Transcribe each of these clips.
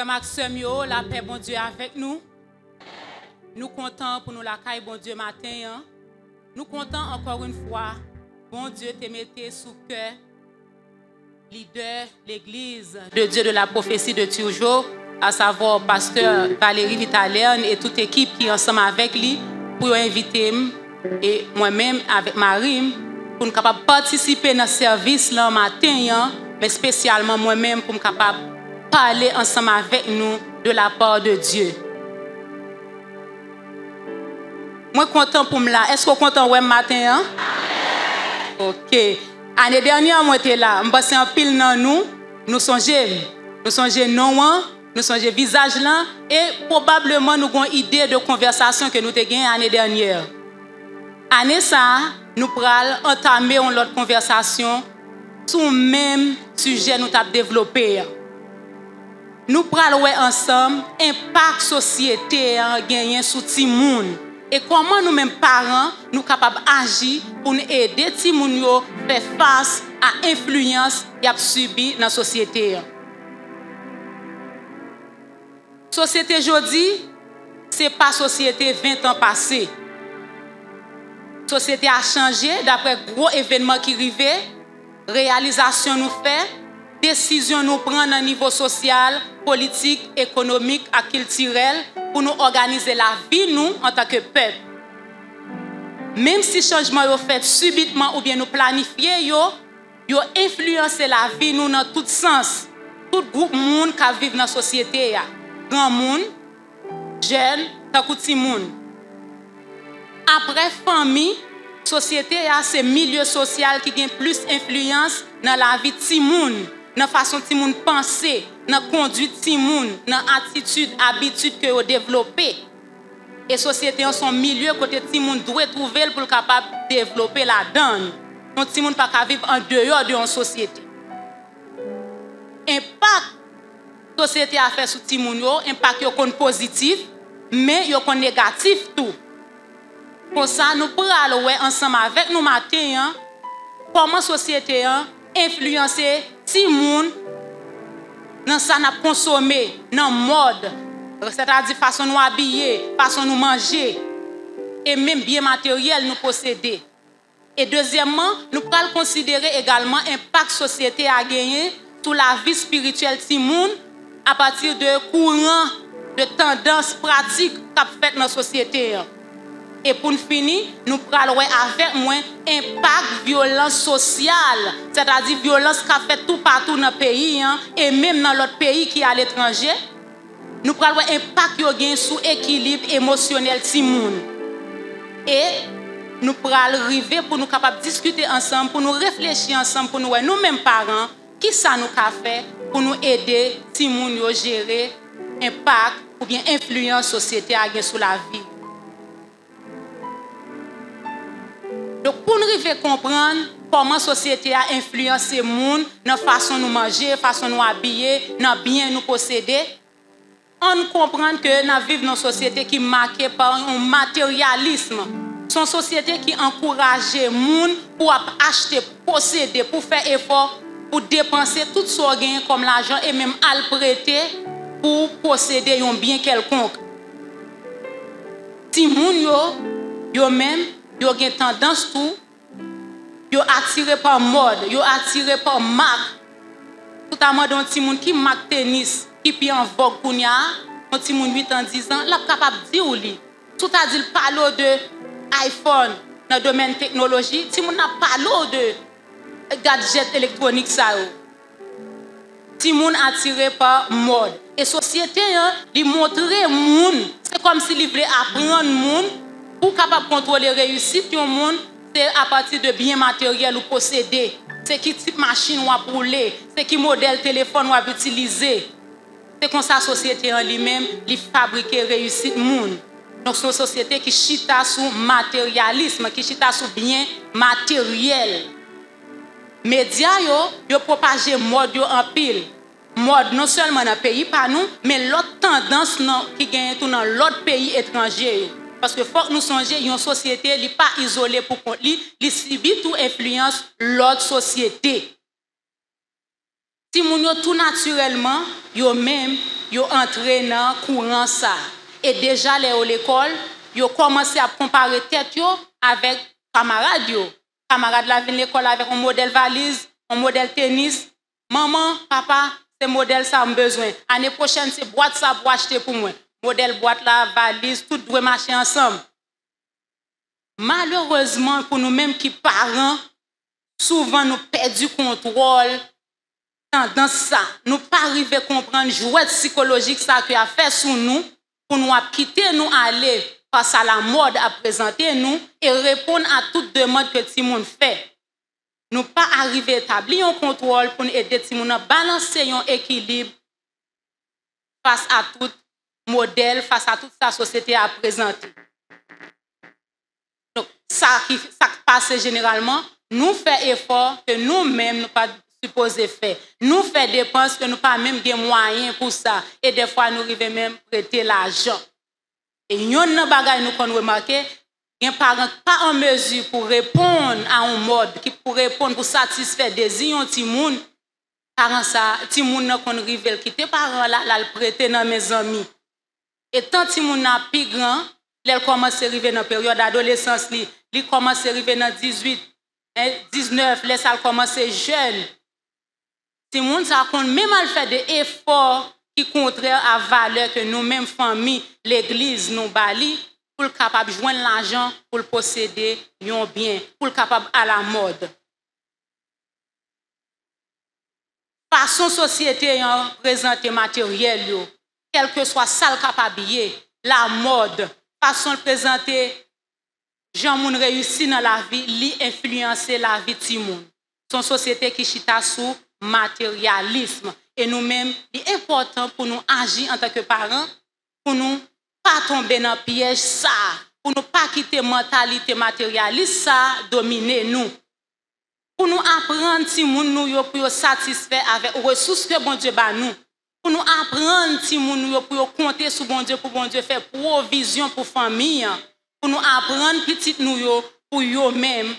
Frère Maxime, yo, la paix, bon Dieu, avec nous. Nous comptons pour nous la caille, bon Dieu, matin. Hein? Nous comptons encore une fois, bon Dieu, te mettez sous cœur, leader, l'église de Dieu de la prophétie de toujours, à savoir pasteur Valérie Vitalerne et toute équipe qui est ensemble avec lui pour inviter et moi-même avec Marie pour nous capable participer dans ce service là matin, hein? Mais spécialement moi-même pour me capable parler ensemble avec nous de la part de Dieu. Moi content pour me là. Est-ce que vous content ouais matin hein? OK. Année dernière moi j'étais là, me passé en pile dans nous songer non, nous songer visage là et probablement nous avons idée de conversation que nous t'ai gagné année dernière. Année ça, nous pral entamer une autre conversation sur le même sujet nous t'a développé. Nous prenons ensemble impact société gagné sur ti moun et comment nous mêmes parents nous capables agir pour nous aider ti moun yo faire face à influence y a subi dans société. Société aujourd'hui c'est pas société 20 ans passé. Société a changé d'après gros événements qui arrivaient, réalisation nous fait, décision nous prendre à niveau social, politique, économique et culturel pour nous organiser la vie nous en tant que peuple. Même si changement yo fait subitement ou bien nous planifier yo influencer la vie nous dans tout sens. Tout groupe monde qui vivent dans la société ya. Grand monde, jeune, tant que petit monde. Après famille, société c'est milieu social qui gagne plus influence dans la vie de moun, dans façon ti moun penser, dans conduite ti moun, dans attitude, habitude que yo développer. Et société en son milieu côté ti moun doit trouver pour capable développer la donne. Donc ti moun pas ka vivre en dehors de une société. Impact société a fait sur ti moun yo, impact yo kon positif, mais yo kon négatif tout. Pour ça, nous pourrons ensemble avec nous matin, hein, comment la société influence si moun dans ça n'a consommé, dans mode, c'est-à-dire façon nous habiller, façon nous manger, et même bien matériel nous posséder. Et deuxièmement, nous pourrons considérer également l'impact société a gagné sur la vie spirituelle de moun à partir de courants, de tendances pratiques qu'a fait dans la société. Et pour finir, nous parlons avec moi impact violence sociale, c'est-à-dire violence qui a fait tout partout dans le pays et même dans l'autre pays qui est à l'étranger. Nous parlons impact qui a sur l'équilibre émotionnel de moun. Et nous parlons arriver pour nous capables discuter ensemble, pour nous réfléchir ensemble, pour nous-mêmes parents, qui ça nous a fait pour nous aider si moun yo gérer impact ou bien influence société à sur la vie. Donc, pour nous arriver à comprendre comment la société a influencé le monde, dans la façon de nous manger, la façon de nous habiller, dans le bien nous posséder, on comprend que nous vivons dans une société qui est marquée par un matérialisme. C'est une société qui encourage le monde pour acheter, pour posséder, pour faire effort, pour dépenser tout ce qu'on gagne comme l'argent et même à le prêter pour posséder un bien quelconque. Si les gens, eux-mêmes, ils ont une tendance tout, ils sont attirés par mode, ils sont attirés par marque. Tout à l'heure, un petit monde qui marque tennis, qui est en vogue, un petit monde 8 ans, 10 ans, il est capable de dire oui. Tout à dire parler de iPhone dans le domaine technologie, petit monde n'a parlé de gadgets électroniques ça. Petit monde attiré par mode. Et société, ils montrent monde, c'est comme s'ils voulaient apprendre monde. Pour capable contrôler la réussite du monde, c'est à partir de biens matériels ou posséder. C'est qui type machine ou à rouler, c'est qui modèle téléphone ou à utiliser. C'est comme ça la société en lui-même, il fabrique la réussite du monde. Donc c'est une société qui chita sur matérialisme, qui chita sur biens matériels. Médias yo propagent mode en pile. Mode non seulement dans le pays par nous, mais l'autre tendance qui gagne tout dans l'autre pays étranger. Parce que faut que nous songions, une société n'est pas isolée pour compte, elle subit toute influence l'autre société. Si nous tout naturellement, yo même yo entré dans courant ça. Et déjà les à l'école, yo commencé à comparer tête yo avec camarades yo. Camarades la viennent l'école avec un modèle valise, un modèle tennis. Maman, papa, c'est modèle ça me besoin. Année prochaine c'est boîte ça pour acheter pour moi. Modèle boîte là, valise, tout doit marcher ensemble. Malheureusement pour nous-mêmes qui parents, souvent nous perdons du contrôle dans ça. Nous pas arriver à comprendre jouet psychologique ça qui a fait sur nous pour nous quitter nous aller face à la mode à présenter nous et répondre à toute demande que tout le monde fait. Nous pas arriver à établir un contrôle pour nous aider tout le monde à balancer un équilibre face à tout modèle, face à toute sa société à présenter. Donc ça qui passe généralement, nous fait effort que nous-mêmes nous pas supposé faire. Nous fait dépenses que nous pas même des moyens pour ça et des fois nous arrivons même prêter l'argent. Et yon nan bagay nous qu'on remarqué, les parents pas en mesure pour répondre à un mode qui pour répondre pour satisfaire désir un petit monde. Parents ça, petit monde nan qu'on rivel quitter parents là le prêter dans mes amis. Et tant petit monde n'a plus grand, elle commence à arriver dans période d'adolescence li commence à arriver dans 18 19, les ça commence jeune. Si moun ça compte même al fait des efforts qui contraire à valeur que nous-mêmes famille, l'église nous bali pour le capable joindre l'argent pour le posséder un bien, pour le capable à la mode. Façon société présenter matériel yo, quel que soit ça le capable la mode, façon de présenter Jean moun réussi dans la vie, li influencer la vie de moun. Son société qui chita sous matérialisme et nous-mêmes, il est important pour nous agir en tant que parents, pour nous pas tomber dans le piège ça, pour nous pas quitter mentalité matérialiste ça dominer nous. Pour nous apprendre si moun nous yo pour satisfaire avec les ressources que bon Dieu ba nous. Pour nous apprendre si moun nous yo pour compter sur bon Dieu faire provision pour famille. Pour nous apprendre petit nous yo pour yo même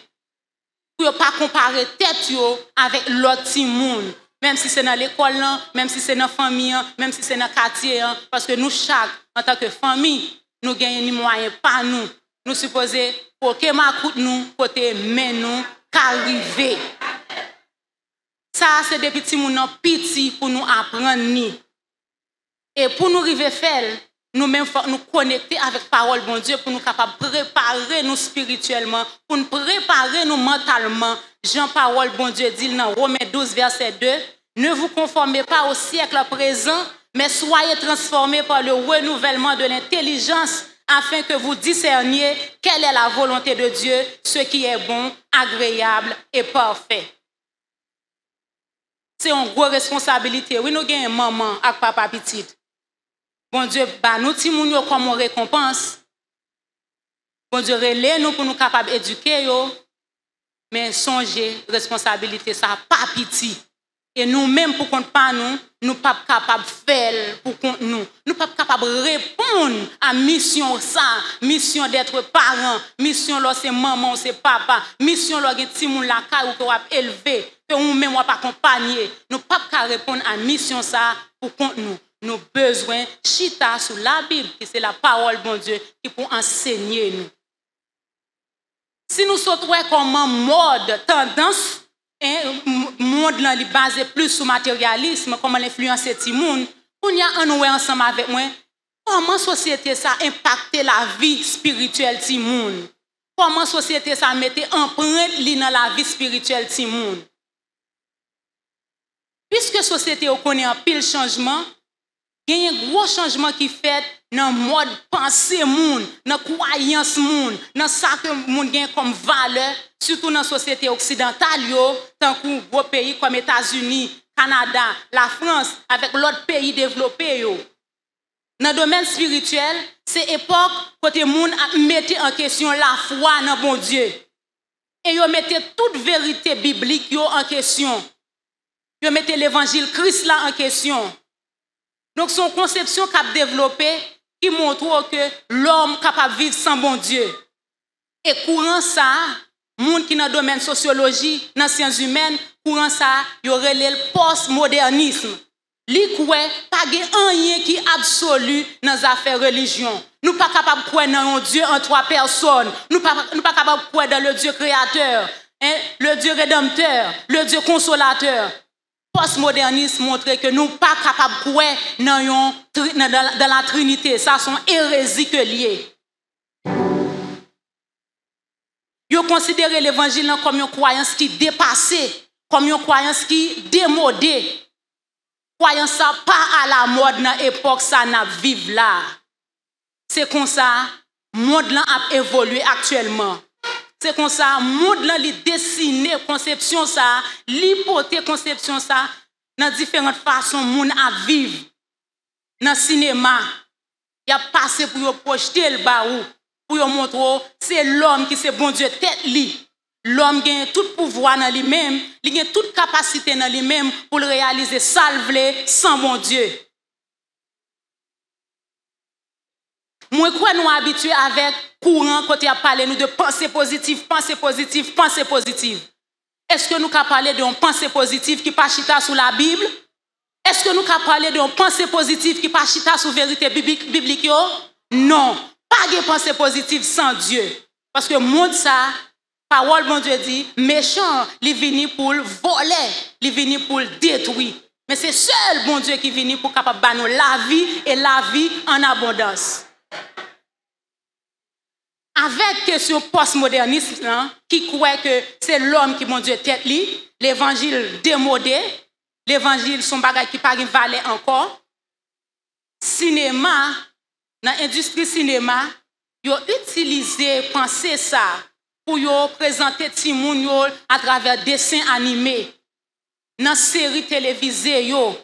pour pas comparer tête yo avec l'autre petit monde même si c'est dans l'école même si c'est dans famille même si c'est dans quartier parce que nous chaque en tant que famille nous gagnons ni moyen pas nous supposé pour que ma coûte nous côté mais nous qu'arriver ça c'est des petits monde petit pour nous apprendre ni et pour nous arriver faire nous-mêmes nous connecter avec parole bon Dieu pour nous capables préparer nous spirituellement, pour nous préparer nous mentalement. Jean parole bon Dieu dit dans Romains 12 verset 2, ne vous conformez pas au siècle présent, mais soyez transformés par le renouvellement de l'intelligence afin que vous discerniez quelle est la volonté de Dieu, ce qui est bon, agréable et parfait. C'est une grosse responsabilité. Oui, nous avons maman avec papa petite. Bon Dieu, bah nous ti moun yo comme récompense. Bon Dieu relais nous pour nous capables d'éduquer yo. Mais songez responsabilité ça pas petit. Et nous-mêmes pour compte pas nous pas capables faire pour compte nous. Nous pas capables répondre à mission ça, mission d'être parent, mission là c'est maman, c'est papa, mission là gen ti moun la ka ou que ou élever, que nous même ou pas accompagner. Nous pas capable répondre à mission ça pour compte nous. Nous besoin chita sur la Bible, qui c'est la parole bon Dieu, qui pour enseigner nous. Si nous sommes comme un mode, tendance, monde là, il basé plus sur matérialisme, comment l'influencer tout le monde, on y a un ensemble avec moi, comment société ça impacte la vie spirituelle de tout le monde? Comment société ça mette empreinte dans la vie spirituelle de tout le monde? Puisque société connaît un pile changement, il y a un gros changement qui fait dans le mode pensée monde, dans la croyance monde, dans ça que le monde gagne comme valeur, surtout dans la société occidentale, tant que gros pays comme les États-Unis, Canada, la France, avec l'autre pays développés. Dans le domaine spirituel, c'est l'époque où le monde mettait en question la foi dans bon Dieu. Et ils mettaient toute vérité biblique en question. Ils mettaient l'évangile Christ là en question. Donc, son conception qu'a développée qui montre que l'homme est capable de vivre sans bon Dieu. Et courant ça, monde qui dans le domaine sociologie, dans les sciences humaines, courant ça, il y aurait le post-modernisme. Li kwe pas rien qui absolu dans les affaires religion. Nous pas capable de croire dans un Dieu en trois personnes. Nous pas capable de croire dans le Dieu créateur, hein, le Dieu rédempteur, le Dieu consolateur. Postmodernisme montre que nous pas capable de croire dans la Trinité. Ça sont hérésies que liées. Yo considère l'évangile comme une croyance qui dépassée, comme une croyance qui démodée. Croyance ça pas à la mode dans l'époque ça n'a vivre là. C'est comme ça monde là a évolué actuellement. C'est comme ça monde là li dessiner conception ça, l'hypothèse conception ça dans différentes façons monde à vivre. Dans cinéma, il a passé pour yo projeter le baou, pour yo montrer c'est l'homme qui c'est bon Dieu tête li. L'homme a tout pouvoir dans lui-même, il a toute capacité dans lui-même pour le réaliser salvé sans mon Dieu. Moi, quoi nous habitués avec courant quand il a parlé nous de pensée positive, pensée positive, pensée positive. Est-ce que nous avons parlé d'une pensée positive qui pas chita sous la Bible? Est-ce que nous avons parlé d'une pensée positive qui pas chita sous vérité biblique? Non, pas de pensée positive sans Dieu. Parce que monde ça, parole bon Dieu dit, méchant, il vient pour voler, il vient pour détruire. Mais c'est seul bon Dieu qui vient pour capable nous la vie et la vie en abondance. Avec question postmoderniste qui croit que c'est l'homme qui bon Dieu tête li, l'évangile démodé, l'évangile son bagage qui pas valait encore. Cinéma, dans l'industrie cinéma, yo utilisé penser ça pour yo présenter ti moun yo à travers dessins animés. Dans séries télévisées yo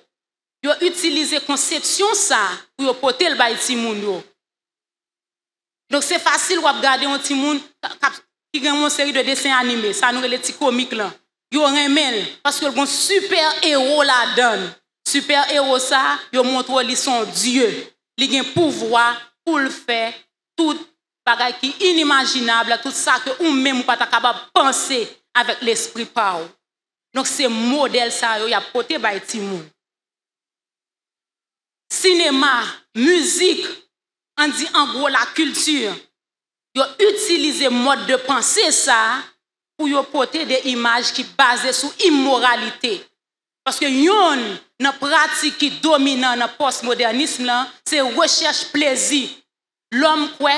utilisé conception ça pour yo porter le bay ti moun yo. Donc c'est facile de regarder un petit monde qui a une série de dessins animés, ça nous les petits comiques là. Yo remel parce que le super héros la donne. Super héros ça, yo montre li son Dieu. Il a un pouvoir pour le faire tout bagay qui inimaginable, tout ça que ou même pas capable penser avec l'esprit par. Donc c'est modèle ça yo y a porté by ti moun. Cinéma, musique, on dit en gros la culture. Yo utiliser mode de pensée ça pour yo porter des images qui basées sur immoralité. Parce que yon dans pratique qui dominant dans postmodernisme là, c'est recherche plaisir. L'homme quoi,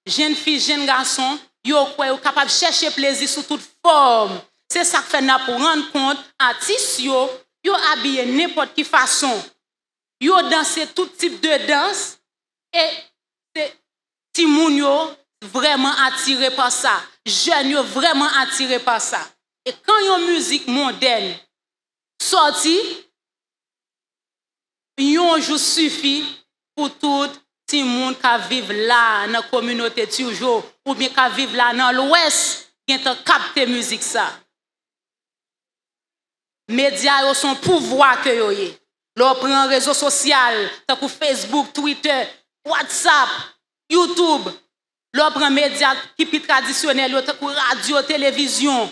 jeune fille, jeune garçon, yo quoi yo capable chercher plaisir sous toute forme. C'est ça que fait na pour rendre compte artistes yo habillé n'importe quelle façon. Yo danser tout type de danse et c'est ti moun yo vraiment attiré par ça. Jeunes yo vraiment attiré par ça. Et quand yon musique moderne sorti, yon jour suffit pour tout ti moun ka vive là dans la communauté toujours ou bien ka vive là dans l'ouest qui ont capté musique ça. Médias yo son pouvoir que yo yé. L'on prend réseaux sociaux, tant que Facebook, Twitter, WhatsApp, YouTube. L'on prend médias qui plus traditionnels, tant que radio, télévision.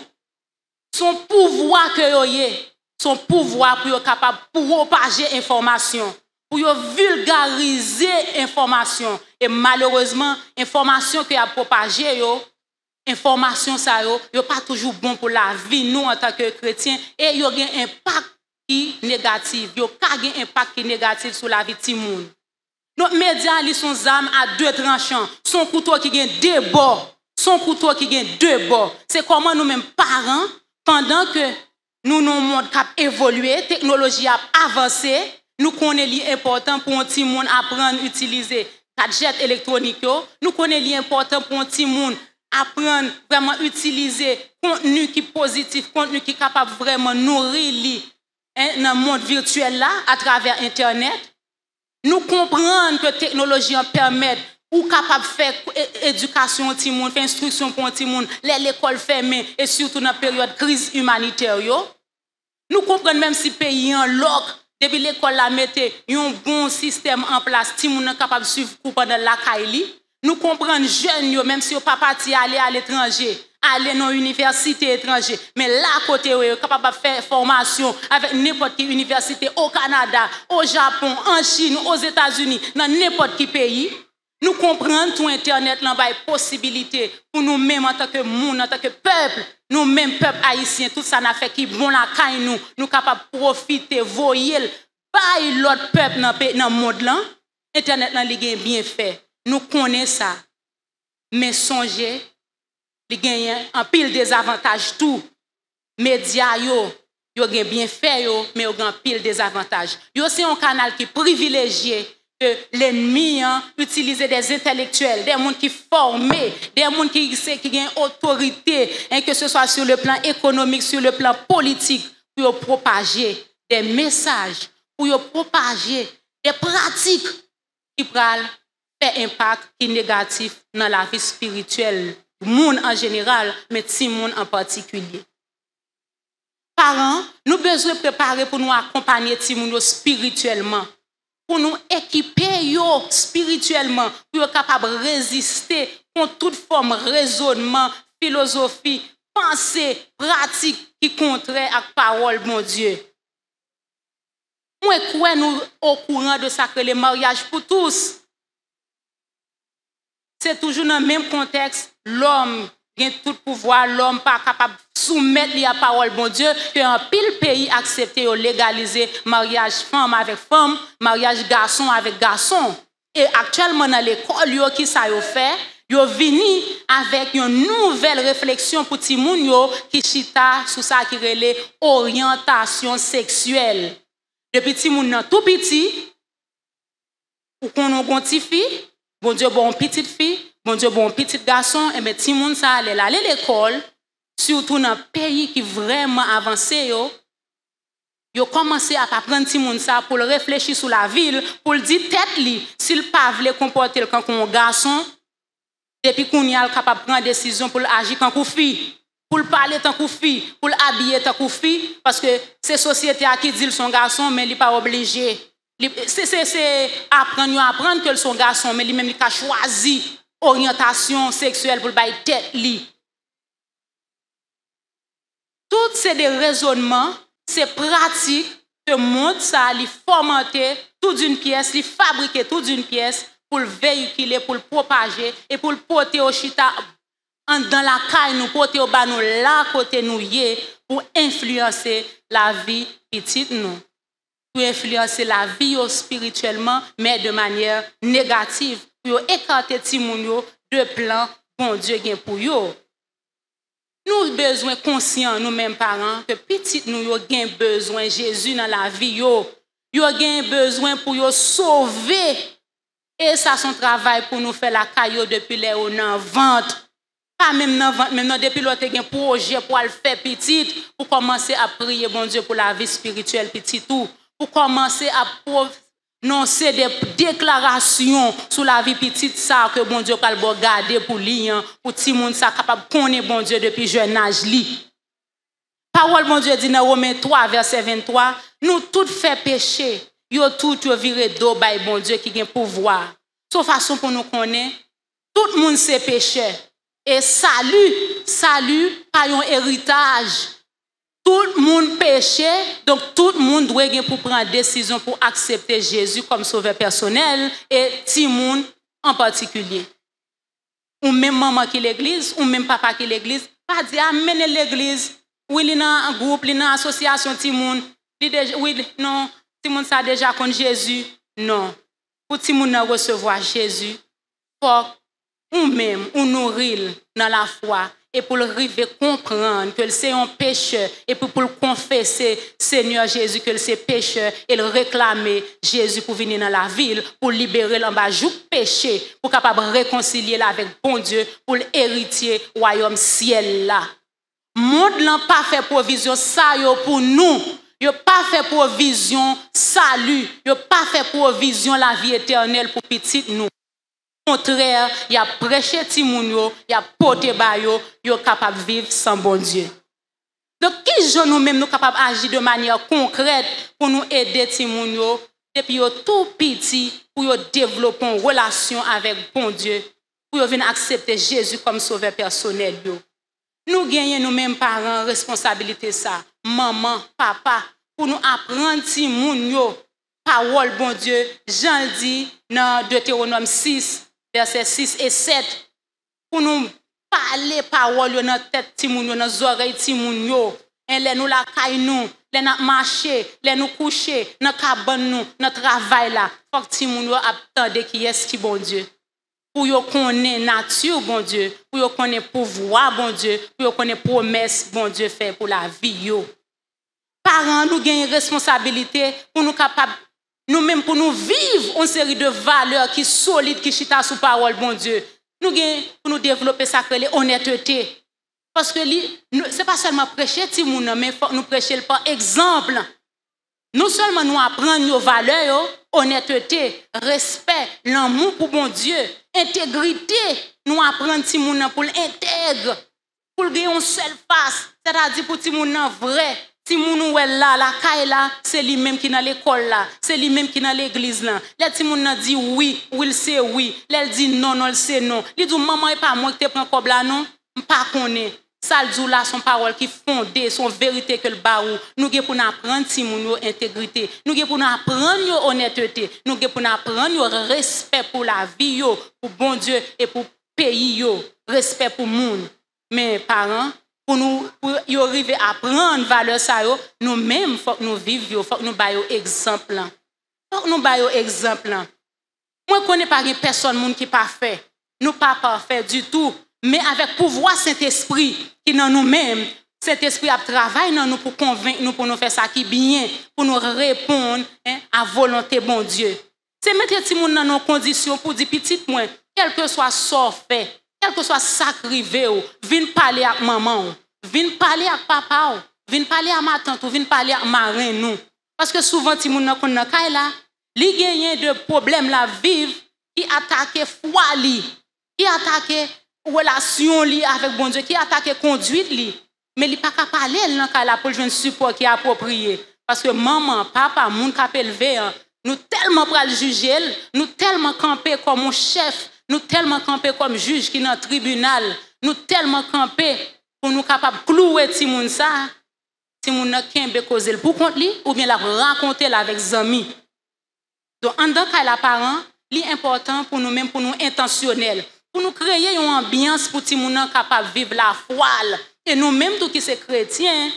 Son pouvoir que yo yé, son pouvoir pour yo capable propager information, pour yo vulgariser information. Et malheureusement, information que a propagé yo, information ça yo pas toujours bon pour la vie nous en tant que chrétiens et yo gen impact qui négatif, yo ka gen impact qui négatif sur la vie ti moun. Donc médias li son arme à deux tranchants, son couteau qui gen deux bords, son couteau qui gen deux bords. C'est comment nous mêmes parents pendant que nous monde cap évoluer, technologie a avancé, nous connaît li important pour un ti moun apprendre utiliser gadget électronique yo, nous connaît li important pour un ti moun apprendre vraiment utiliser contenu qui positif, contenu qui capable vraiment nourrir li dans le monde virtuel là à travers internet. Nous comprenons que la technologie permet ou capable faire éducation au petit monde, faire instruction pour un petit monde, l'école fermée et surtout dans la période de crise humanitaire yo. Nous comprenons même si pays en loc depuis l'école la mette un bon système en place, petit monde capable suivre cours pendant la caille. Nous comprenons jeunes, même si on pas parti aller à l'étranger, aller dans l'université étrangère. Mais là, côté, vous êtes capable de faire formation avec n'importe quelle université au Canada, au Japon, en Chine, aux États-Unis, dans n'importe quel pays. Nous comprenons tout Internet, là, possibilité pour nous-mêmes en tant que monde, en tant que peuple, nous-mêmes, peuple haïtien, tout ça n'a fait qui bon la caille nous, nous capables de profiter, voyer, par l'autre peuple dans le monde là. Internet là, il est bien fait. Nous connaissons ça. Mais songez, il gagne en pile des avantages tout. Médias yo gagne bien fait yo, mais yo gagne pile des avantages. Yo c'est un canal qui privilégié que l'ennemi utilise des intellectuels, des gens qui formés, des gens qui ont autorité, hein, que ce soit sur le plan économique, sur le plan politique, pour propager des messages, pour propager des pratiques qui peuvent faire impact qui est négatif dans la vie spirituelle du monde en général, mais du monde en particulier. Parents, nous avons besoin de préparer pour nous accompagner les gens spirituellement, pour nous équiper spirituellement, pour être capable de résister contre toute forme de raisonnement, philosophie, pensée, pratique qui contraire à la parole de mon Dieu. Moi, quoi nous au courant de ça que le mariage pour tous. C'est toujours dans le même contexte, l'homme a tout pouvoir, l'homme pas capable de soumettre la parole de bon Dieu, que un pile pays accepté ou légaliser mariage femme avec femme, mariage garçon avec garçon. Et actuellement dans l'école qui ça yo fait, yo vini avec une nouvelle réflexion pour ti moun yo qui chita sur ça qui relève orientation sexuelle. Depuis ti moun nan tout petit, ou qu'on a une petite fille, bon Dieu bon petite fille, bon Dieu bon petit garçon, et bien ti moun ça aller à l'école, surtout dans un pays qui vraiment avancé yo commencé à apprendre ti moun ça pour réfléchir sur la ville, pour dire tête li, s'il pas veut comporter comme un garçon, depuis qu'on y a capable de prendre décision pour agir comme une fille, pour parler tant que fille, pour habiller tant que fille, parce que c'est société qui dit son garçon, mais il n'est pas obligé. C'est apprendre que son garçon, mais lui-même il a choisi orientation sexuelle pour le tête li. Tout c'est des raisonnements, c'est pratique que monde ça, li formater toute une pièce, li fabriquer toute une pièce pour le véhiculer, pour le propager et pour le porter au chita dans la caille, nous porter au bas nous là côté nous yé pour influencer la vie petite nous. Pour influencer la vie spirituellement, mais de manière négative, pour écarter ti moun yo de plan bon Dieu gen pour yo. Nous avons besoin conscients, nous-mêmes parents, que petit nous avons besoin de Jésus dans la vie. Nous avons besoin pour nous sauver. Et ça, son travail pour nous faire la caillou depuis les hauts dans vente. Pas même dans vente, même depuis l'autre un projet pour le faire petit, pour commencer à prier, bon Dieu, pour la vie spirituelle petit tout. Pour commencer à prononcer des déclarations sur la vie petite, ça que bon Dieu va garder pour lui, pour tout le monde capable de connaître bon Dieu depuis jeune âge. Parole bon Dieu dit dans Romains 3, verset 23, nous tous fait péché, yo tout viré d'eau by bon Dieu qui a pouvoir. Sauf façon pour nous connaître, tout le monde c'est péché. Et salut, pas un héritage. Tout le monde péché, donc tout le monde doit pour prendre décision pour accepter Jésus comme sauveur personnel et tout le monde en particulier. Ou même maman qui l'église, ou même papa qui l'église, pas dire amener l'église, oui, il y a un groupe, il y a une association, tout le monde, oui, non, tout le monde ça déjà contre Jésus, non. Pour tout le monde recevoir Jésus, faut ou même ou nourrir dans la foi. Et pour le arriver comprendre que c'est un pécheur et pour le confesser Seigneur Jésus que c'est pécheur et le réclamer Jésus pour venir dans la ville pour libérer l'embajou péché pour capable réconcilier avec bon Dieu pour l'héritier royaume ciel là. Monde n'a pas fait provision ça yo pour nous. Yo pas fait provision salut, yo pas fait provision la vie éternelle pour petit nous. Au contraire, il a prêché Timounio, il a porté Bayo, il est capable de vivre sans bon Dieu. Donc, qui sont nous-mêmes nous capables d'agir de manière concrète pour nous aider Timounio depuis tout petit pour développer une relation avec bon Dieu, pour venir accepter Jésus comme sauveur personnel. Nous gagnons nous-mêmes parents responsabilité ça. Maman, papa, pour nous apprendre si moun yo parole bon Dieu. Jean le dit dans Deutéronome 6, versets 6 et 7. Pour nous parler parole dans la tête ti moun yo, dans les oreilles ti moun yo. Et les nous la caille nous, les nous marcher, les nous coucher, dans cabane nous, dans travail là. Faut que ti moun yo attende qui est qui bon Dieu. Pour yo connaître nature bon Dieu, pour yo connaître pouvoir bon Dieu, pour yo connaître promesse bon Dieu fait pour la vie yo. Parents nous gagnent responsabilité pour nous capable nous-mêmes pour nous vivre une série de valeurs qui solides qui chita sous parole bon Dieu. Nous gagnons pour nous développer ça que l'honnêteté. Parce que c'est pas seulement prêcher ti moun mais faut nous prêcher par exemple. Non seulement nous apprendre nos valeurs, honnêteté, respect, l'amour pour bon Dieu, intégrité, nous apprendre ti moun pour l'intègre, pour gagner une seule face, c'est-à-dire pour ti moun vrai. Si moun ou là la caille là, c'est lui même qui dans l'école là, c'est lui même qui dans l'église là. Les ti moun nan dit oui, il c'est oui. Les dit non, il c'est non. Il dit maman et pas moi qui te prend comme là non, pas connaît. Ça dit là son parole qui fondée, son vérité que le baou. Nous gè pour apprendre ti moun yo intégrité. Nous gè pour apprendre yo honnêteté. Nous gè pour apprendre yo respect pour la vie yo, pour bon Dieu et pour pays yo, respect pour moun. Mais parents pour nous y arriver à prendre valeur ça yo, nous-mêmes faut que nous vivions, faut que nous baillons exemple. Faut que nous baillons exemple. Moi connais pas une personne monde qui parfait. Nous pas parfait du tout, mais avec pouvoir Saint-Esprit qui dans nous-mêmes, Saint-Esprit a travaillé dans nous pour convaincre nous pour nous faire ça qui bien, pour nous répondre à volonté bon Dieu. C'est mettre ti moun dans nos conditions pour dire petite moi, quel que soit ça fait, quel que soit sacrivé ou, viens parler avec maman, viens parler avec papa, viens parler à ma tante, viens parler à ma reine nous. Parce que souvent ti moun nan kon nan kay la, li genyen de problèmes la vivre qui attaque foi li, qui attaque relation li avec bon Dieu, qui attaque conduite li, mais li pas ka parler nan kay la pour joindre support qui est approprié. Parce que maman, papa, moun ka élevé, nous tellement pral juger, nous tellement camper comme un chef. Nous tellement campés comme juge qui dans le tribunal, nous tellement campés pour nous capables de clouer ti moun ça, ti moun nan kembe causer pour compte li ou bien la rencontrer avec amis. Donc en tant que la parent, li important pour nous même pour nous intentionnel, pour nous créer une ambiance pour ti moun nan capable vivre la foi et nous même tout qui c'est chrétien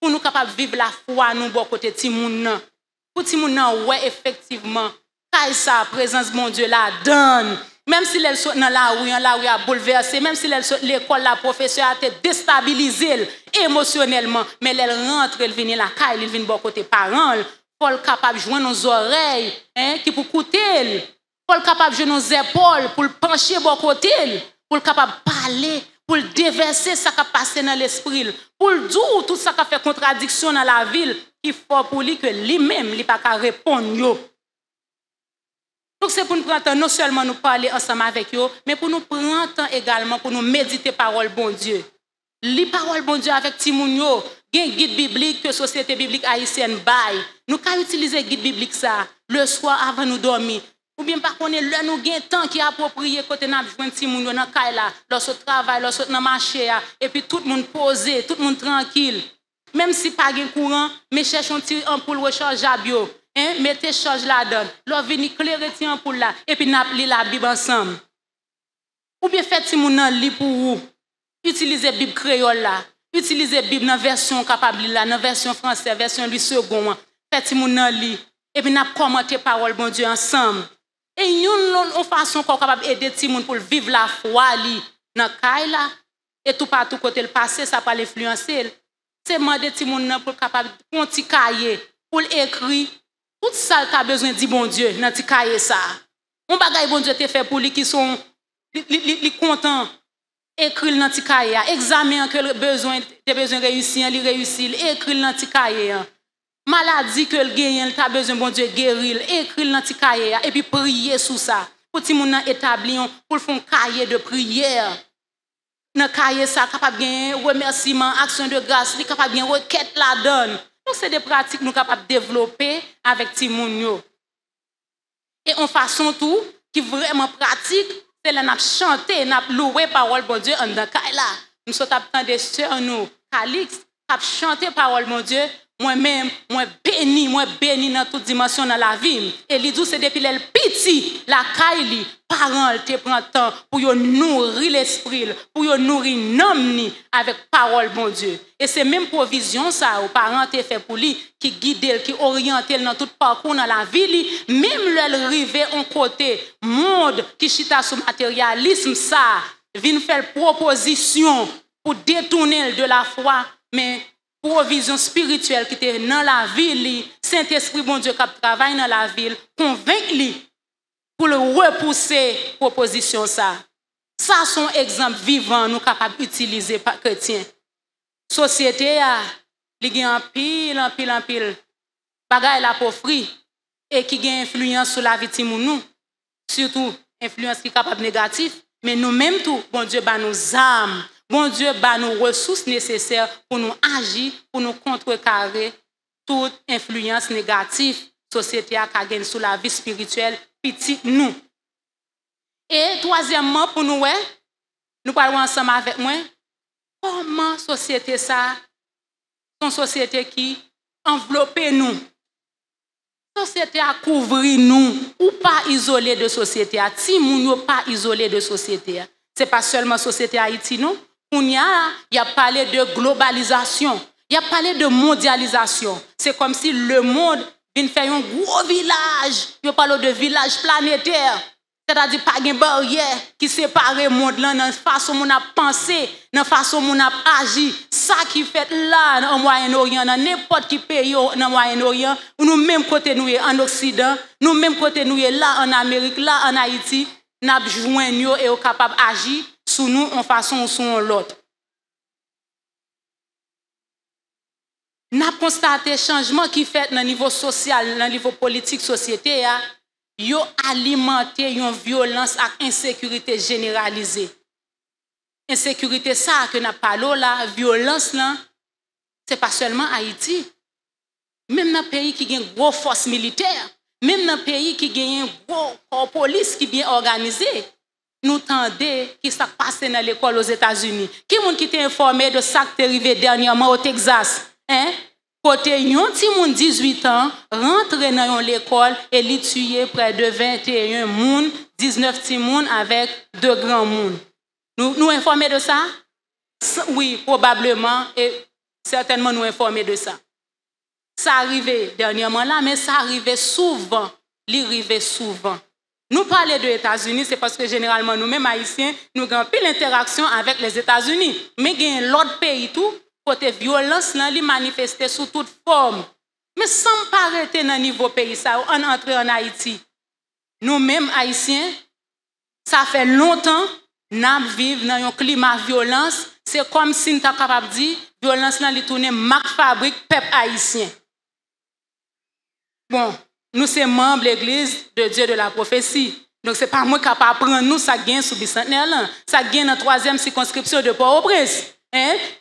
pour nous capable vivre la foi nous bon côté ti moun nan. Pour ti moun nan ouais effectivement, kay sa présence mon Dieu la donne. Même si elle saute dans la rue a bouleversé, même si elle saute l'école, la professeur a été déstabilisée émotionnellement, mais elle rentre, elle vient la caille, elle vient bon côté parents, pour le capable de joindre nos oreilles, qui pour coûter, pour le capable de joindre nos épaules, pour le pencher bon côté, pour le capable de parler, pour le déverser ça qui a passé dans l'esprit, pour le dire tout ça qui a fait contradiction dans la ville, il faut pour lui que lui-même, il pas qu'à répondre yo. Donc c'est pour nous prendre temps, non seulement nous parler ensemble avec eux, mais pour nous prendre temps également pour nous méditer parole bon Dieu. Li parole bon Dieu avec Timoun yo, gen guide biblique que société biblique haïtienne bail. Nous ka utiliser guide biblique ça le soir avant nous dormir. Ou bien par contre là nous gen temps qui approprié côté n'a joindre Timoun yo dans kay là, lorsque travail, lorsque dans marché et puis tout le monde posé, tout le monde tranquille. Même si pas gen courant, mais cherchons petit ampoule rechargeable yo. Mettez charge là-dedans, l'on vient éclairer ti ampoule là et puis n'a li la Bible ensemble. Ou bien faites ti moun nan li pour vous. Utilisez Bible créole là, utilisez Bible dans version capable là, dans version française, version lui second. Faites ti moun nan li et puis n'a commenter parole bon Dieu ensemble. Et une façon qu'on capable aider ti moun pour vivre la foi li dans kay là et tout partout côté le passé ça pas l'influencer. C'est demander ti moun nan pour capable prendre ti cahier pour écrire tout ça tu as besoin de bon Dieu dans ti cahier ça. On bagay bon Dieu te fait pour lui qui sont li content écrire dans ti cahier, examen que besoin réussir, li réussir, écrire dans ti cahier. Maladie que le gagne, tu as besoin bon Dieu guérir, écrire dans ti cahier et puis prier sur ça. Pour ti moun nan établir pour faire un cahier de prière. Dans cahier ça capable gagner remerciement, action de grâce, li capable gagner requête la donne. Donc c'est des pratiques nous capables développer avec ti moun yo. Et en façon tout qui vraiment pratique, c'est là n'a chanter, n'a louer parole bon Dieu en dans là. nous sommes des sœurs, nous, Calix, qui chanter parole, mon Dieu, moi-même, moi béni dans toute dimension dans la vie. Et il dit, c'est depuis le petit, la caille, parents te prend temps pour nourrir l'esprit, pour nourrir l'âme avec parole, bon Dieu. Et c'est même provision ça, aux parents te fait pour lui, qui guide, qui oriente dans tout parcours dans la vie, même le river en côté, monde qui chita sous matérialisme, ça, vient faire proposition pour détourner de la foi, mais provision spirituelle qui était dans la ville, Saint-Esprit, bon Dieu, qui travaille dans la ville, convainc-lui pour le repousser proposition ça. Ça, sont exemple vivant nous capables d'utiliser par chrétiens. Société il y a un pile bagaille la pauvreté et qui a influence sur la vie de nous, surtout influence qui est capable négative, mais nous-mêmes tout, bon Dieu, bah nous âmes. Bon Dieu, bah nous ressources nécessaires pour nous agir, pour nous contrecarrer toute influence négative société a gagne sur la vie spirituelle petit nous. Et troisièmement, pour nous, nous parlons ensemble avec moi, comment société ça, une société qui enveloppe nous. Société a couvrir nous ou pas isolé de société. Si nous pas isolé de société. C'est pas seulement société Haïti nous. Il y a parlé de globalisation, il y a parlé de mondialisation. C'est comme si le monde vient faire un gros village. Il parle de village planétaire. C'est-à-dire pas de barrière qui sépare le monde là, dans la façon dont on a pensé, dans la façon dont on a agi. Ça qui fait là, dans le Moyen-Orient, dans n'importe quel pays dans le Moyen-Orient, nous même côté nous en Occident, nous même côté nous là en Amérique, là en Haïti, nous avons joint nous et nous capables d'agir sur nous en façon ou sur l'autre. Nous avons constaté le changement qui fait dans le niveau social, dans le niveau politique, société, yo alimenté une violence et insécurité généralisée. Insécurité ça que n'a parlé là, violence là, c'est pas seulement Haïti. Même dans un pays qui a une grosse force militaire, même dans un pays qui a une grosse police qui est bien organisée, nous tendons qui s'est passé dans l'école aux États-Unis. Qui est-ce qui t'a informé de ça qui est arrivé dernièrement au Texas? Côté yon ti moun 18 ans, rentre dans l'école et li tué près de 21 moun, 19 ti moun avec 2 grands moun. Nous informer de ça? Oui, probablement et certainement nous informer de ça. Ça arrivait dernièrement là, mais ça arrivait souvent. L'arrivait souvent. Nous parler des États-Unis, c'est parce que généralement nous-mêmes haïtiens, nous avons plus l'interaction avec les États-Unis. Mais il y a l'autre pays tout. Côté violence, là, li manifesté sous toute forme. Mais sans pas arrêter dans le niveau pays, ça, on entre en Haïti. Nous-mêmes, Haïtiens, ça fait longtemps, nous vivons dans un climat de violence. C'est comme si nous étions capables de dire, violence, là, li tourne marque fabrique, peuple haïtien. Bon, nous sommes membres de l'Église de Dieu de la prophétie. Donc, ce n'est pas moi qui capable de prendre nous, ça gagne sous bicentenaire là. Ça gagne dans la 3e circonscription de Port-au-Prince.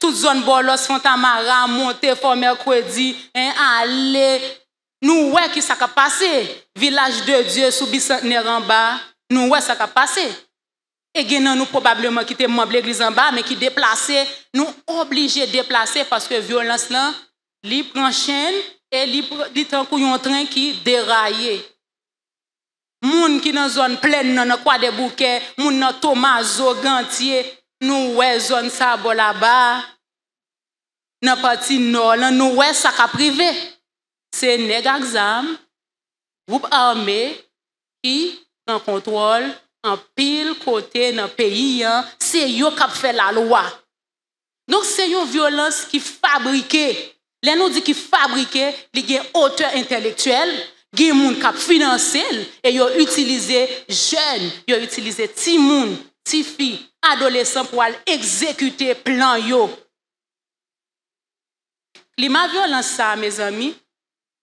Toute zone Bolos, Fontamara, Monté, Fort Mercredi, aller. Nous, ouais, qui ça a passé? Village de Dieu, sous bicentenaire en bas, nous, ouais, ça a passé. Et nous, probablement, qui étaient membres de l'église en bas, mais qui déplacés, nous obligés de déplacer parce que violence là, li prend chaîne et li tant un train qui déraille. Moun qui dans zone pleine, dans quoi des bouquets, moun dans Tomaso, Gantier, nous ouais zone ça là-bas, dans partie nord, nous ouais ça ka privé. C'est nèg exam, groupe armé qui en contrôle en pile côté dans pays, c'est yo qui fait la loi. Donc c'est une violence qui fabriquée. Les nous dit qui fabriquée, il y a auteur intellectuel, il y a moun qui financé et yo utilisé jeunes, yo utilisé ti moun, ti filles, adolescents pour exécuter plan yo. Climat violence ça mes amis,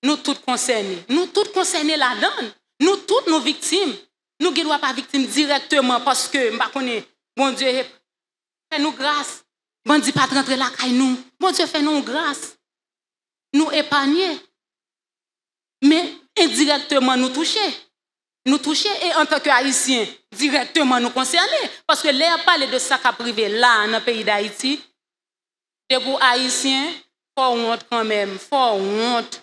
nous tous concernés. Nous tous concernés là-dedans. Nous toutes nos victimes. Nous ne sommes pas victimes directement parce que m'pa connais bon Dieu fait nous grâce. Bon Dieu pas rentrer là caille nous. Bon Dieu fait nous grâce. Nous épargner. Mais indirectement nous toucher. nous toucher et en tant qu'Haïtiens, directement nous concerner. Parce que là, parler de ça qui a privé là, dans le pays d'Haïti, pour Haïtiens, faut honte quand même, faut honte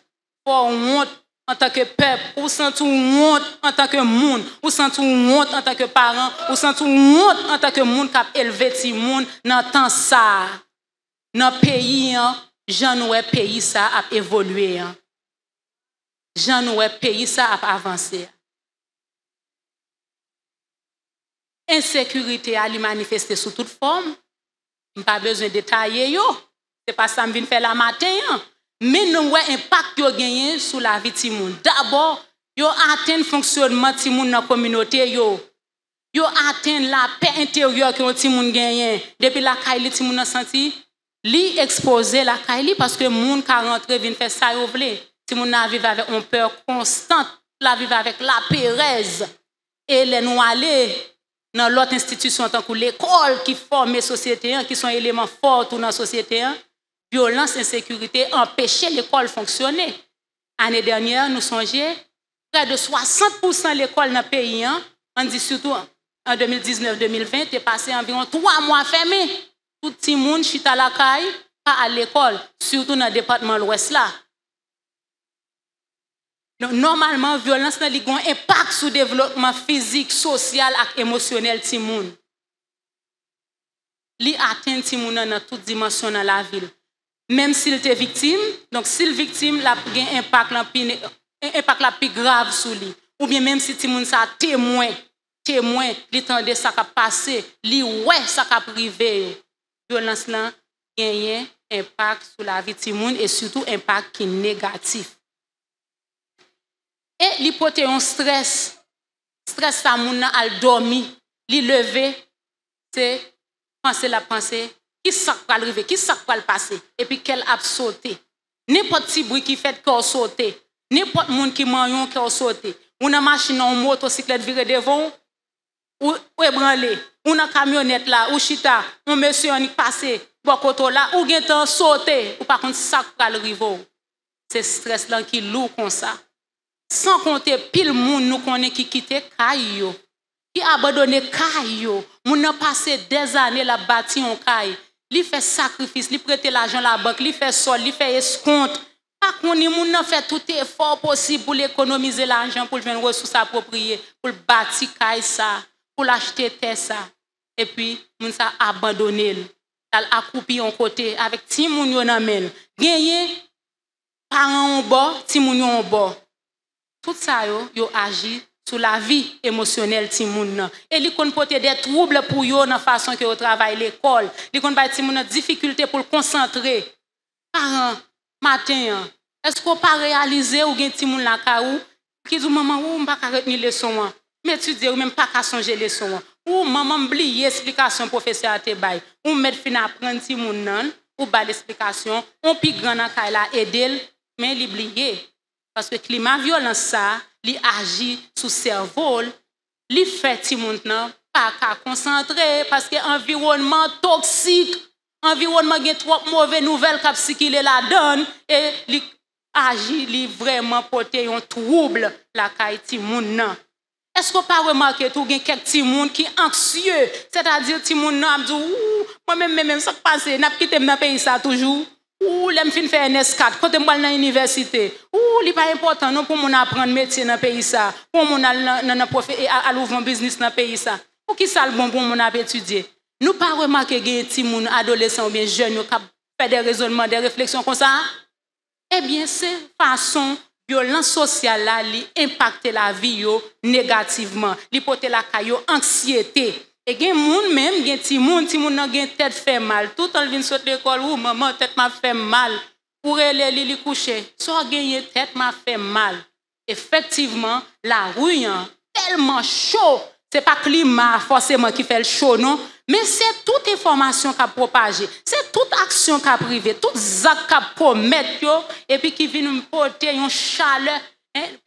en tant que peuple, ou sent honte en tant que monde, ou sent honte en tant que parent, ou sent honte en tant que monde qui a élevé ti monde dans temps ça. Dans le pays, j'en ouais pays ça a évolué. J'en ouais pays ça a avancé. Insécurité a lui manifesté sous toute forme. Pas besoin de détailler yo. C'est pas ça que je viens faire la matin. Mais nous avons un impact gagné sur la vie de moun. D'abord, yo atteint le fonctionnement de moun dans la communauté yo. Yo atteint la paix intérieure que ti moun gagné. Depuis la caille ti moun a senti, li exposer la caille parce que moun ka rentre vinn faire ça yo vle. Ti moun a vivre avec une peur constante, la vivre avec la pérez. Et les nous aller dans l'autre institution tant que l'école qui forme les sociétés qui sont éléments forts dans la société, violence, insécurité empêcher l'école de fonctionner. L'année dernière, nous songeons près de 60% de l'école dans le pays, on dit surtout en 2019-2020, est passé environ 3 mois fermé. Tout le monde chita la caille, pas à l'école, surtout dans le département de l'Ouest là. Donc, normalement, violence a un impact sur le développement physique, social et émotionnel de moun. Li atteint ti moun dans toute dimension dans la ville. Même s'il était victime, donc s'il victime, il a un impact la plus grave sur lui. Ou bien même si ti moun sa témoin, li tande ça qui a passé, li ouais ça qui a privé. Violence là gagne un impact sur la vie de ti moun et surtout un impact qui est négatif. Et l'hypothèse un stress ça moun nan al dormi, li lever, c'est penser la pensée, qui ça va arriver, qui ça va passer et puis quel a sauté. N'importe petit bruit qui fait qu'on sauter, n'importe monde qui manyon qui sauter. Ou na machine ou motocyclette viré devant ou ébranlé, ou na camionnette là, ou chita, un monsieur on y passé, bokoto là, ou gen tan sauter, ou par contre ça va arriver. C'est stress là qui lourd comme ça. Sans compter pile moun nous connaît qui quitter kay yo, qui abandonné kay yo, moun nan passé des années la bâti on kay, li fait sacrifice, li prêter l'argent la banque, li fait sol, li fait escompte. Par contre moun nan fait tout effort possible pour économiser l'argent pour joindre ressources appropriées, pour bâtir kay ça, pour l'acheter terre ça. Et puis moun sa abandonné, elle accroupi en côté avec ti moun yo nan men. Gagné parents en bas, ti moun yo en bas. Tout ça, yo agit sur la vie émotionnelle de moun. Et li kon pote des troubles pour yo dans la façon que yo travaille l'école. Li kon bay ti moun difficulté pour le concentrer. Parents, matin, est-ce qu'on pas réaliser ou gen ti moun la ka ou qui dit maman ou m'pa ka retenir leçon. Mais tu dis ou même pas ka songer leçon. Ou maman m'blier explication professeur te bay. Ou mettre fin apprendre ti moun nan ou ba l'explication, on pi grand nan ka la aider mais li blier. Parce que le climat violent, ça, il agit sur le cerveau, il fait que les gens pas concentrer parce que l'environnement toxique, l'environnement a trop mauvaises nouvelles qui circulent là-dedans et il agit, il vraiment porter un trouble la caille moun. Est-ce qu'on pas remarqué tout gen quelques petits moun qui anxieux, c'est-à-dire petit moun nan dit moi même ça passe, n'a quitté dans pays ça toujours. Ou l'aime fin faire un S4 quand on va dans l'université ou li pas important non pour mon apprendre métier dans pays ça pour mon à l'ouvrir un business dans pays ça pour qui ça le bon pour mon étudier nous pas remarquer gen ti moun adolescent ou bien jeune qui fait des raisonnements des réflexions comme ça eh bien c'est façon violence sociale là li impacter la vie yo négativement li porter la caillou anxiété. Et gen moun même gen ti moun nan gen tête fait mal tout en vinn sortir l'école ou maman tête m'a fait mal pour aller li coucher so gen tête m'a fait mal effectivement la rue tellement chaud c'est pas climat forcément qui fait le chaud non mais c'est toute information qui a propagé c'est toute action qui a privé toute acte qui a commettre yo et puis qui vient porter une chaleur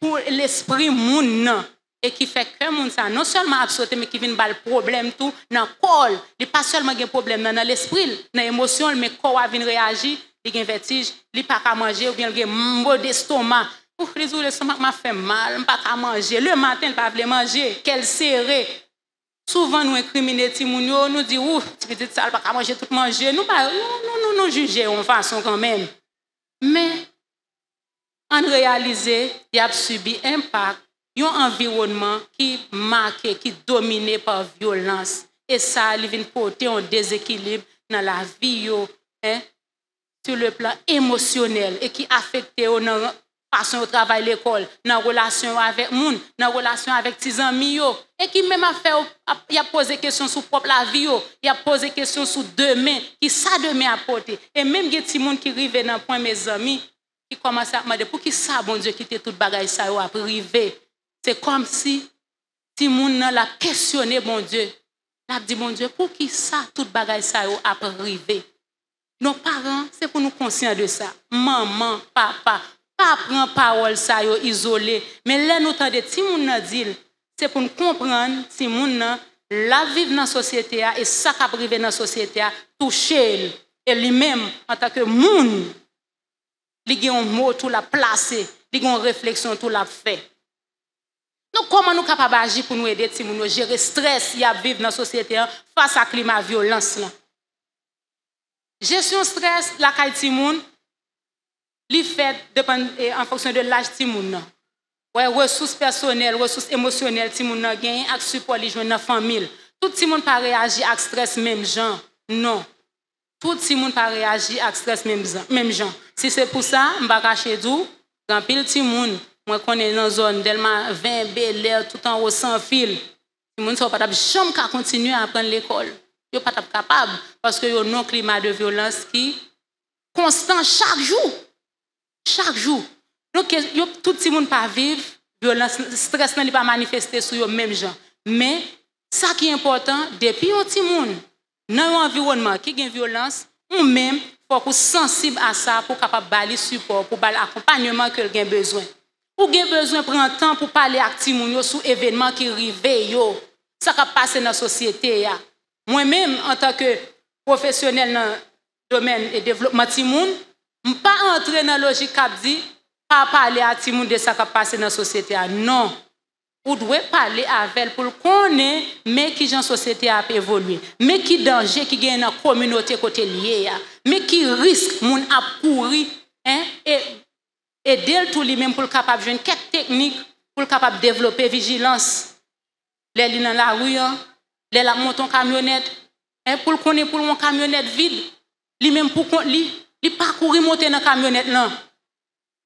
pour l'esprit moun et qui fait que moun ça non seulement absorber mais qui vient bal problème tout dans corps il pas seulement un problème dans l'esprit dans l'émotion mais corps vient réagir il a un vertige il pas à manger ou bien il a mal d'estomac Ouf, les jours, le stomac m'a fait mal, je ne peux pas manger. Le matin, je ne peux pas manger. Quel serré. Souvent, nous incriminons les gens, nous disons, ouf, tu peux ça, je ne peux pas manger, tout manger. Nous jugeons en façon quand même. Mais, en réalité, il y a subi impact, un environnement qui est marqué, qui est dominé par violence. Et ça, il vient porter un déséquilibre dans la vie, sur le plan émotionnel, et qui affecte dans façon au travail l'école, dans relation avec moun, dans relation avec tes amis et qui même a fait il a posé question sur propre la vie il a posé question sur demain qui ça demain apporter et même des petits monde qui arrivent dans point mes amis qui commencent à demander pour qui ça bon Dieu quitter toute bagaille ça a privé c'est comme si monde l'a questionné bon Dieu l'a dit bon Dieu pour qui ça toute bagaille ça a privé nos parents c'est pour nous conscients de ça maman papa pas prendre parole ça yo isolé mais là nous tande ti moun nan dit c'est pour nous comprendre si moun nan la vivre dans société et ça qui privé dans société toucher et lui-même en tant que moun li gen un mot tout la placer li gen réflexion tout la fait donc comment nous capable agir pour nous aider ti moun gérer stress y a vivre dans société face à climat violence là gestion stress la kay ti moun li fait dépend en fonction de l'âge ti moun nan. Ouais, ressources personnelles, ressources émotionnelles ti moun nan gagne ak support li joine dans famille. Tout ti moun pa réagir ak stress même gens. Non. Tout ti moun pa réagir ak stress même gens. Si c'est pour ça, m'pa cacher dou, grand pile ti moun, moi connais dans zone Delma 20 Bel-Air tout en haut sans fil. Ti moun so pas jamais ka continuer à apprendre l'école. Yo pas capable parce que yo non climat de violence qui constant chaque jour. Chaque jour. Donc, tout le monde pas vivre, violence, stress n'est pas manifesté sur eux mêmes gens. Mais, ça qui est important, depuis un petit monde, dans un environnement qui a une violence, ou même, faut qu'on sensible à ça pour capable baler support, pour baler accompagnement que a besoin. Ou a besoin de prendre un temps pour parler avec petit monde sur événements qui arrivent, ça qui passe dans la société. Moi-même, en tant que professionnel dans le domaine et développement petit monde, je ne peux pas entrer dans la logique qui dit pas parler à tout le monde de ce qui passe dans la société. Non. Vous devez parler avec elle pour connaître mais qui la société a évolué, mais qui danger qui gagne dans la communauté côté lié, mais qui risque moun a courir et aider tout lui-même pour capable jouer quelques techniques pour capable développer vigilance. Les lignes dans la rue, les la monter en camionnette, pour connaître pour une camionnette vide, lui-même pour lui il pas courir monter dans camionnette là.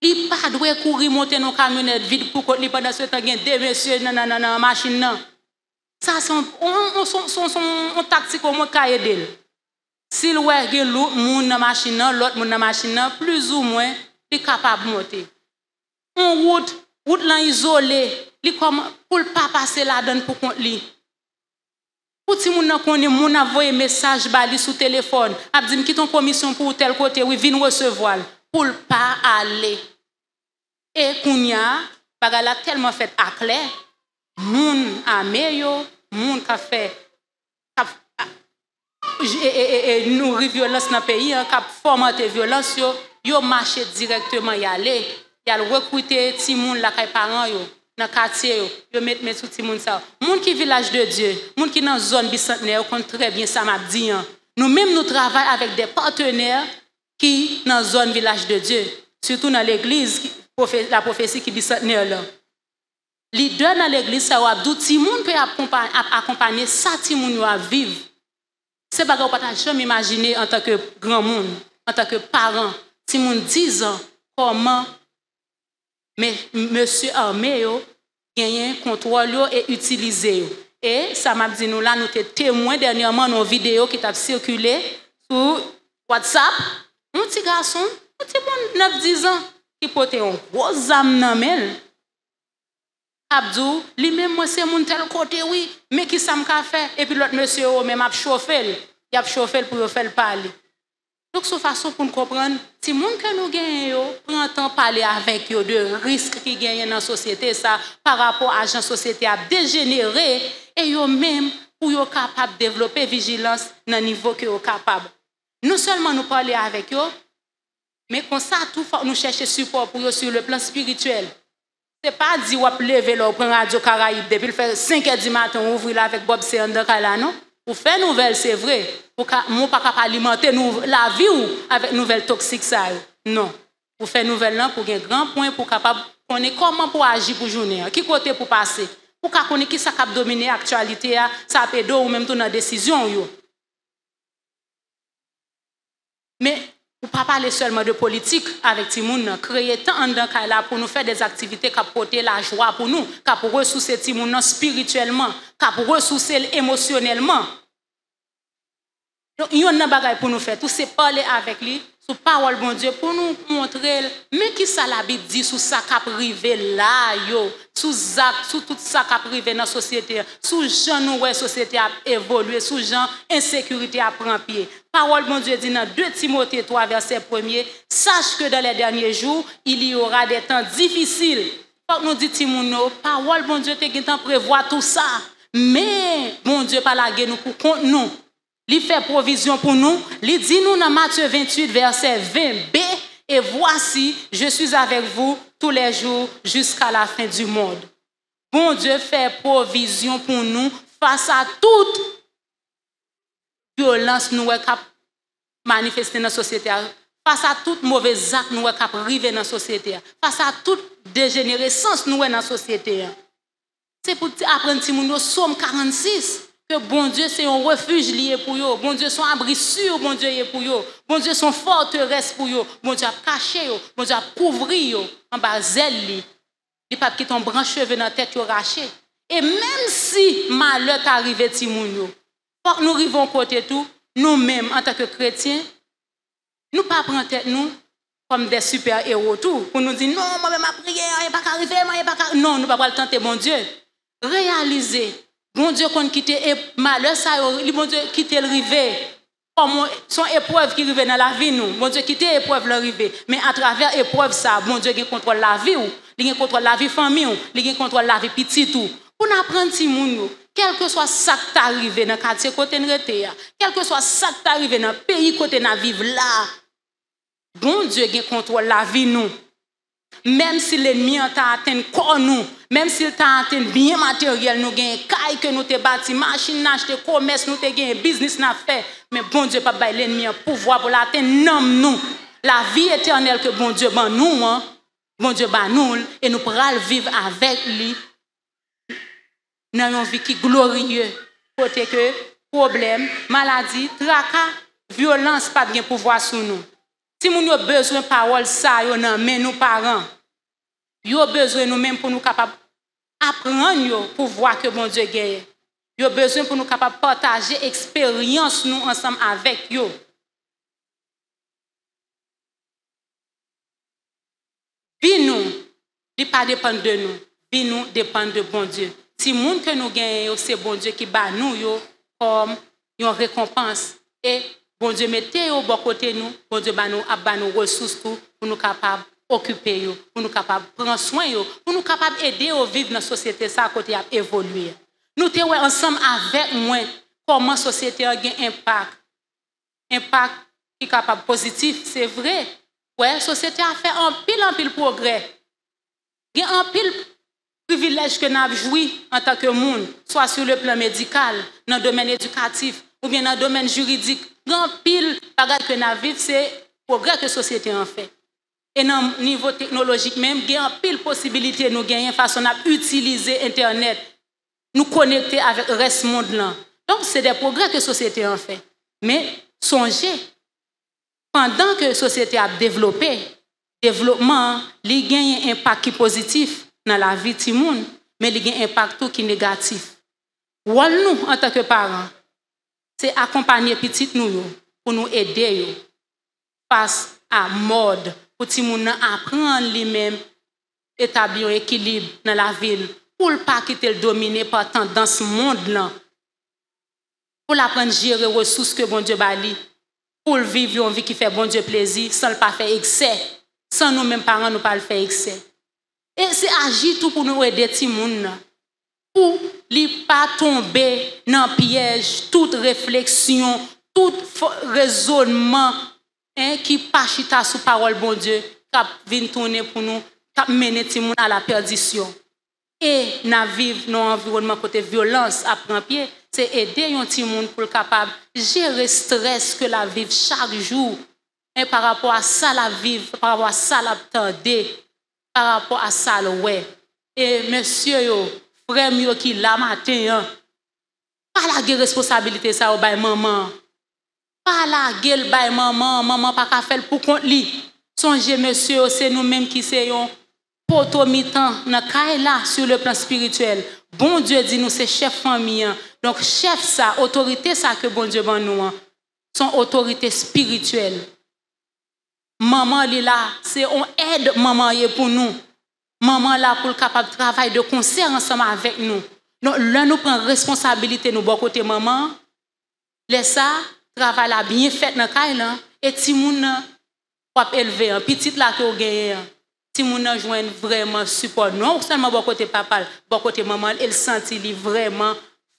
Il pas doit courir monter dans camionnette vide pour que pendant ce temps gagne deux messieurs dans machine là. Ça sont on tactique au monde ka aider. S'il ouais gen l'autre monde dans machine là, l'autre monde dans machine là, plus ou moins il capable monter. On route là isolé, li comme pour pas passer là-dedans pour compte li. Pour ti moun nan connaît moun envoyer message bali sur téléphone, a dit me quitte ton commission pour tel côté, oui vinn recevoir pour pas aller. Et kounya bagala tellement fait à clair, moun amé yo, moun ka fait nourrir violence dans pays, ka fomenter violence yo marché directement y aller, y a recruter ti moun la kay parents yo. Dans quartier yo met sous ti moun ça moun qui village de Dieu moun qui dans zone bicentenaire compte très bien ça m'a dit nous même nous travaillons avec des partenaires qui dans zone village de Dieu surtout dans l'église la prophétie qui bicentenaire là leader dans l'église ça a dit ti moun peut accompagner ça ti moun yo à vivre c'est pas qu'on pas jamais imaginer en tant que grand monde en tant que parent ti moun 10 ans comment mais monsieur armé yo gagne contrôle et utiliser et ça m'a dit nous là nous étions témoins dernièrement nos vidéos qui t'a circulé sur WhatsApp un petit garçon un petit bon 9-10 ans qui portait un gros âme dans mel Abdou lui même moi c'est mon tel côté oui mais qui ça m'a fait et puis l'autre monsieur même a chauffé il a chauffé pour faire parler. Donc, c'est une façon pour nous comprendre, si les gens que nous gagnons, prend temps parler avec eux de risques qui gagnent dans la société, ça, par rapport à la société à dégénérer, et eux même pour être capable de développer vigilance dans le niveau que sont capables. Non seulement nous parler avec eux, Mais comme ça, tout faut nous chercher support pour eux sur le plan spirituel. Ce n'est pas dire qu'on lever là, prendre Radio Caraïbe, depuis faire 5h du matin, ouvrir là avec Bob C. Ndakala, non? Pour faire nouvelle, c'est vrai. Pour ne pas alimenter la vie ou avec nouvelles toxiques, ça. Non. Pour faire nouvelle, là, pour un grand point, pour capable connaître comment pour agir pour journée, qui côté pour passer. Pour connaître qui ça cap dominer l'actualité, ça peut ou même dans la décision. Yo. Mais pour ne pas parler seulement de politique avec Timoun, créer tant en là pour nous faire des activités qui porter la joie pour nous, qui pour ressourcer Timoun spirituellement, qui pour ressourcer émotionnellement. Donc, il y a un bagage pour nous faire. Tout c'est parler avec lui, sous parole bon Dieu, pour nous montrer, mais qui ça la Bible dit sous ça qui a privé là, yo, sous tout ça qui a privé dans la société, sous gens nous la société a évolué, sous gens insécurité a pris pied. Parole bon Dieu dit dans 2 Timothée 3, verset 1er, sache que dans les derniers jours, il y aura des temps difficiles. Quand nous dit Timoun, parole bon Dieu te prévoit tout ça. Mais bon Dieu pas la guerre nous pour contre nous. Il fait provision pour nous. Il dit nous dans Matthieu 28, verset 20b, et voici, je suis avec vous tous les jours jusqu'à la fin du monde. Bon Dieu fait provision pour nous face à toute violence nous qui manifester dans la société, face à toute mauvaise acte nous qui arriver dans la société, face à toute dégénérescence nous dans la société. C'est pour apprendre Timoun Somme 46. Que bon Dieu, c'est un refuge lié pour eux. Bon Dieu, son abri sûr, bon Dieu, est pour eux. Bon Dieu, son forteresse pour eux. Bon Dieu, a caché eux. Bon Dieu, a couvert eux. En bas, zèle. Les papes qui t'ont branché cheveux dans la tête, raché. Et même si malheur est arrivé, Timoun, quand nous arrivons côté tout, nous-mêmes, en tant que chrétiens, nous ne pas prendre tête nous comme des super-héros tout. Pour nous dire, non, moi, ma prière, il n'est pas arrivé, moi, il n'est pas non, nous ne pouvons pas le tenter, bon Dieu. Réaliser. Bon Dieu, qu'on quitte et malheur, ça, bon Dieu, quitte le rivet. Comme son épreuve qui arrive dans la vie, nous. Bon Dieu, quitte l'épreuve le rivet. Mais à travers l'épreuve, ça, bon Dieu, il contrôle la vie, il contrôle la vie famille, il contrôle la vie petite. Pour nous apprendre, Timoun, quel que soit ça qui t'arrive dans le quartier côté de quel que soit ça qui t'arrive dans le pays côté de vivre là, bon Dieu, il contrôle la vie, nous. Même si l'ennemi t'a atteint corps nous, même s'il t'a atteint bien matériel, nous gagnons caille que nous te bâti, machine n'acheter, commerce nous te gagnons, business n'a fait, mais bon Dieu pas bailler l'ennemi un pouvoir pour l'atteindre nous. La vie éternelle que bon Dieu ban nous, hein, bon Dieu ban nous et nous pourrons vivre avec lui dans une vie qui glorieuse. Côté que problème, maladie, tracas, violence pas bien pouvoir sur nous. Si nous avons besoin de paroles, ça, nous avons nos parents. Nous avons besoin de nous-mêmes pour nous capables d'apprendre pour voir que bon Dieu gagne. Nous avons besoin pour nous capables de partager l'expérience nous ensemble avec eux. Vie nous, il ne pas dépend de nous. Vie nous dépend de bon Dieu. Si le monde que nous gagnons, c'est bon Dieu qui bat nous comme une récompense. Et bon Dieu mettez au bon côté nous, bon Dieu bat nous ressources pour nous capables d'occuper, pour nous capables de prendre soin, pour nous capables d'aider à vivre dans la société, ça à côté à évoluer. Nous sommes ensemble avec moi comment la société a un impact. Impact qui est capable positif, c'est vrai. Ouais, la société a fait un pile progrès. Il y a un pile privilège que nous avons joui en tant que monde, soit sur le plan médical, dans le domaine éducatif, ou bien dans le domaine juridique. Grand pile bagage que nous vivons, c'est le progrès que la société en fait. Et dans le niveau technologique même, il y a pile possibilité de nous gagner façon d'utiliser Internet, nous connecter avec le reste du monde là. Donc, c'est des progrès que la société en fait. Mais songez, pendant que la société a développé, développement, il y a un impact qui est positif dans la vie de monde, mais il y a un impact qui est négatif. Nous, en tant que parents, c'est accompagner petit nous pour nous aider face à mode pour que nous apprendre lui-même établir un équilibre dans la ville pour ne pas quitter le dominer par tendance monde là pour l'apprendre à gérer les ressources que bon Dieu bali pour vivre une vie qui fait bon Dieu plaisir sans le pas faire excès sans nous mêmes parents nous pas le faire excès et c'est agir tout pour nous aider petit monde pour ne pas tomber dans le piège, toute réflexion, tout raisonnement qui pas chita sous parole bon Dieu, qui vient tourner pour nous, qui mener tout le monde à la perdition. Et na vivre dans un environnement côté violence à prendre pied, c'est aider un petit monde pour capable gérer stress que la vivre chaque jour. Et par rapport à ça la vivre, par rapport à ça la tendre, par rapport à ça le ouais. Et monsieur yo, frère yo qui la matin, pas la responsabilité ça au bay maman. Pas la gueule bay maman pas ka faire pour compte li. Songez monsieur, c'est nous-mêmes qui soyons potomitan dans là sur le plan spirituel. Bon Dieu dit nous c'est chef famille. Donc chef ça, autorité ça que bon Dieu ban nous, son autorité spirituelle. Maman li là, c'est on aide maman pour nous. Maman là pour capable de travailler de concert ensemble avec nous. Donc là nous prend responsabilité nous bon côté maman. Laisse ça travail là bien fait dans là et ti moun pour élever un petit là que vous gagnez. Si moun nan joine vraiment support non seulement bon côté papa, bon côté maman, elle senti li vraiment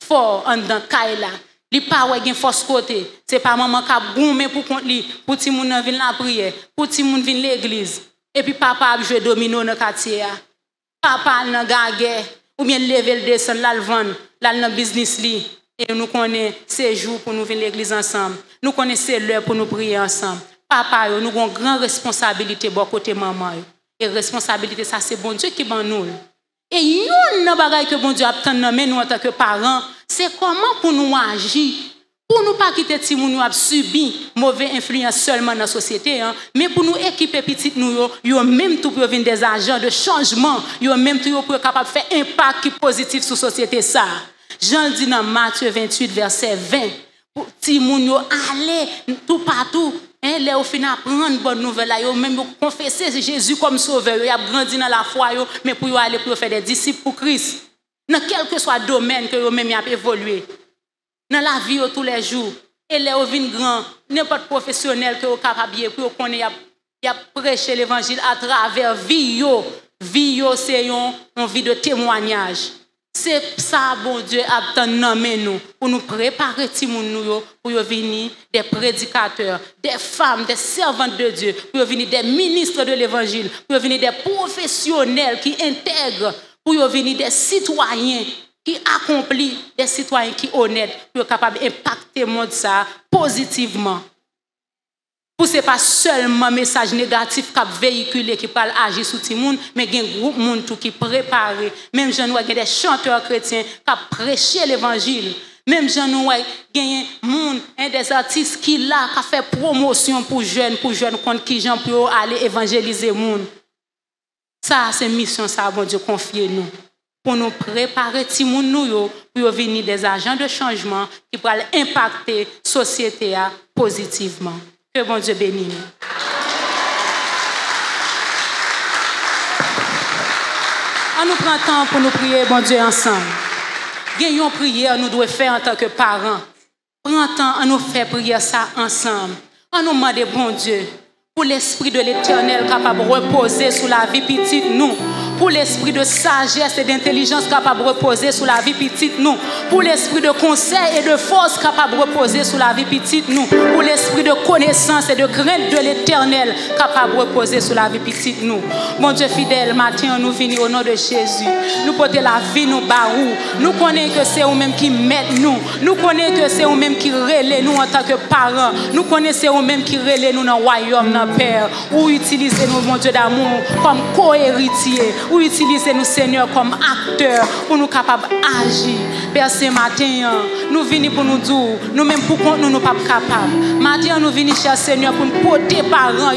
fort en dans kay là. Li pa wè gen force côté, c'est pas maman qui a goumé pour compte li, pour ti moun nan vinn la prière, pour ti moun vinn l'église. Et puis papa a joué domino dans quartier a. Papa nan gagé ou bien lever le descendre là le vendre, là dans business li et nous connaît ces jours pour nous venir l'église ensemble. Nous connaissons l'heure pour nous prier ensemble. Papa yo nous avons grande responsabilité bon côté maman yo. Et responsabilité, ça c'est bon Dieu qui ban nous. Et une bagaille que bon Dieu attend nous en tant que parents, c'est comment pour nous agir, pour nous pas quitter ti moun nous a subi mauvaise influence seulement dans la société, hein, mais pour nous équiper petit nous yo même tout pour venir des agents de changement, yo même tout pour capable faire impact qui positif sur société ça. Jean dit dans Matthieu 28 verset 20, pour ti moun yo aller tout partout. Là, au final, prendre bonne nouvelle, là, même confesser Jésus comme sauveur, il a grandi dans la foi, mais pour aller pour faire des disciples pour Christ. Dans quel que soit le domaine que même a évolué. Dans la vie tous les jours. Et là, au vin grand, n'importe professionnel que vous capable pour qu'on ait prêché l'évangile à travers vie c'est une vie de témoignage. C'est ça, bon Dieu, attend nous pour nous préparer pour venir des prédicateurs, des femmes, des servantes de Dieu, pour venir des ministres de l'évangile, pour venir des professionnels qui intègrent, pour venir des citoyens qui accomplissent, des citoyens qui sont honnêtes, pour être capables d'impacter le monde ça positivement. Pour ce n'est pas seulement un message négatif qui véhiculé, qui parle agir sur tout le monde, mais il y a un groupe monde qui prépare. Même gens nous des chanteurs chrétiens qui prêchent l'évangile. Même gens nous des artistes qui là qui fait promotion pour jeunes contre qui gens pour aller évangéliser le monde. Ça c'est mission ça bon Dieu confie nous pour nous préparer tout le monde nous pour venir des agents de changement qui pourront impacter la société positivement. Que bon Dieu bénisse. On nous prend temps pour nous prier, bon Dieu, ensemble. Gagnons prière, nous devons faire en tant que parents. Prends temps à nous faire prier ça ensemble. On nous demande, bon Dieu, pour l'esprit de l'Éternel capable de reposer sur la vie petite nous. Pour l'esprit de sagesse et d'intelligence capable de reposer sur la vie petite nous. Pour l'esprit de conseil et de force capable de reposer sur la vie petite nous. Pour l'esprit de connaissance et de crainte de l'Éternel capable de reposer sur la vie petite nous. Mon Dieu fidèle, matin nous venons au nom de Jésus. Nous porter la vie nous barou. Nous connaissons que c'est vous-même qui met nous. Nous connaissons que c'est vous-même qui relève nous en tant que parents. Nous connaissons vous-même qui relève nous dans le royaume, dans le Père. Ou utilisez-nous, mon Dieu d'amour, comme co-héritier. Ou utilisez-nous, Seigneur, comme acteurs pour nous capables d'agir. Père, ce matin, nous venons pour nous dire, nous-mêmes pour compte nous ne sommes pas capables. Matin, nous venons, cher Seigneur, pour nous porter parents,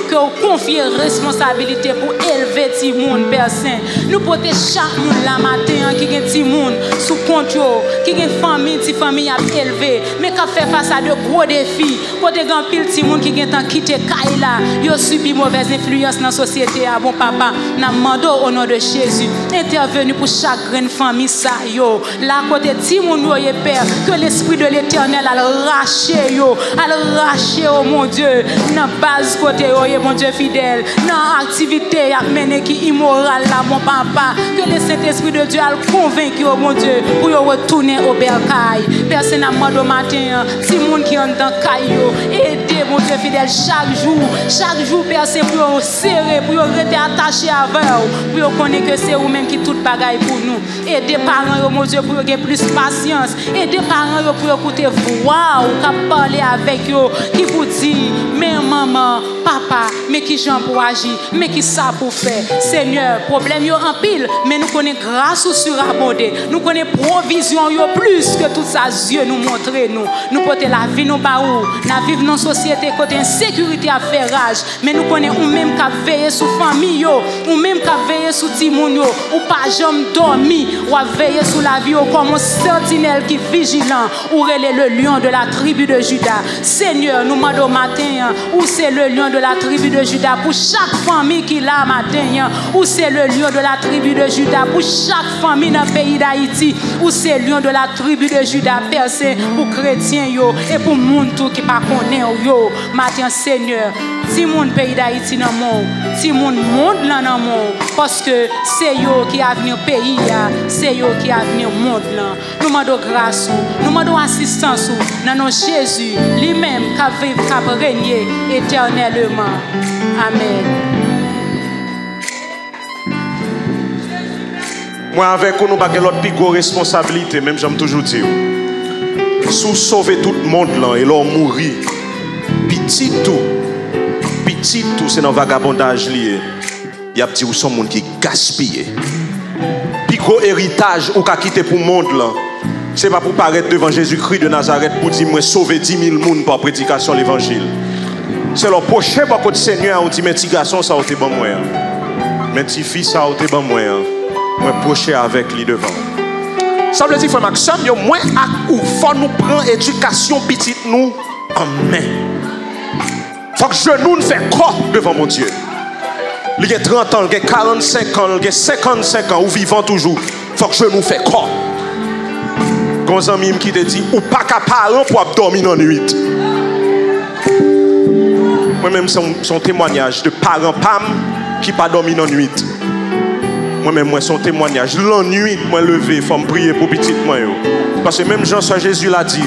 que vous confiez responsabilité pour élever tout le monde, Père Saint. Nous porter chaque monde là matin qui a tout le monde sous contrôle, qui a une famille à élever, mais qui fait face à de gros défis. Côté grand pile tout le monde qui a quitté Kaila, il a subi mauvaise influence dans la société. Bon papa, au nom de Jésus, intervenu pour chaque grande famille, ça, yo. Là, côté Timoun, Père, que l'esprit de l'Éternel a raché, oh mon Dieu, dans base côté, mon Dieu fidèle, dans activité, à mener qui immorale, là, mon papa, que le Saint-Esprit de Dieu a convaincu, oh mon Dieu, pour retourner au bercail. Personne n'a demandé au matin, Timoun qui est dans Kayo, aidez mon Dieu fidèle, chaque jour, Père, c'est pour serrer, pour rester attaché avec vous, pour connaître que c'est vous-même qui tout bagaille pour nous. Aidez parents, mon Dieu, pour avoir plus patience. Aidez parents pour écouter voix ou qui parler avec eux, qui vous dit, mais maman, papa, mais qui j'en pour agir, mais qui ça pour faire. Seigneur, problème yo en pile, mais nous connaissons grâce ou surabondé. Nous connaissons provision yo plus que tout ça, Dieu nous montre nous. Nous porter la vie nous pas où, la vivre dans société côté insécurité à faire rage, mais nous connaissons ou même qu'à veiller sur famille yo, ou même qu'à veiller sur timoun yo, ou pas jamais dormi, ou à veiller sur la vie yo comme un sentinelle qui vigilant, ou relais le lion de la tribu de Juda. Seigneur, nous demandons matin, où c'est le lion de la tribu de Juda pour chaque famille qui l'a matin, où c'est le lion de la tribu de Juda pour chaque famille dans le pays d'Haïti, où c'est le lion de la tribu de Juda percé pour chrétiens yo et pour monde tout qui pas connaît yo. Matin Seigneur, si mon pays d'Haïti dans monde, si mon monde là dans monde, parce que c'est yo qui a venu pays, c'est yo qui a venu monde là. Nous demandons grâce, nous demandons assistance dans nos Jésus lui-même qui vit, qui régner éternellement. Amen. Moi avec vous, nous avons l'autre plus grosse responsabilité, même j'aime toujours dire. Si vous sauvez tout le monde là et leur mourir, petit tout, c'est dans le vagabondage lié. Il y a des gens qui sont qui gaspillent. Puis gros héritage ou qu'a quitté pour le monde là. C'est pas pour paraître devant Jésus-Christ de Nazareth pour dire moi sauver 10 000 personnes par prédication de l'évangile. C'est leur prochain par contre Seigneur on dit mes petits garçons ça a été bon moi. Mes petits filles ça a été bon moi. Moi procher avec lui devant. Ça veut dire frère Maxime, yo moi ou faut nous prendre éducation petite nous en main. Faut que genou nous fait corps devant mon Dieu. Il y a 30 ans, il y a 45 ans, il y a 55 ans, ou vivant toujours. Faut que genou fait corps. Gon ami qui te dit ou pas capable pour dormir dans la nuit. Moi-même son témoignage de parents pam qui pas dormi dans la nuit. Moi-même moi son témoignage la nuit moi levé faut me prier pour petit moi yo. Parce que même Jean Jésus l'a dit.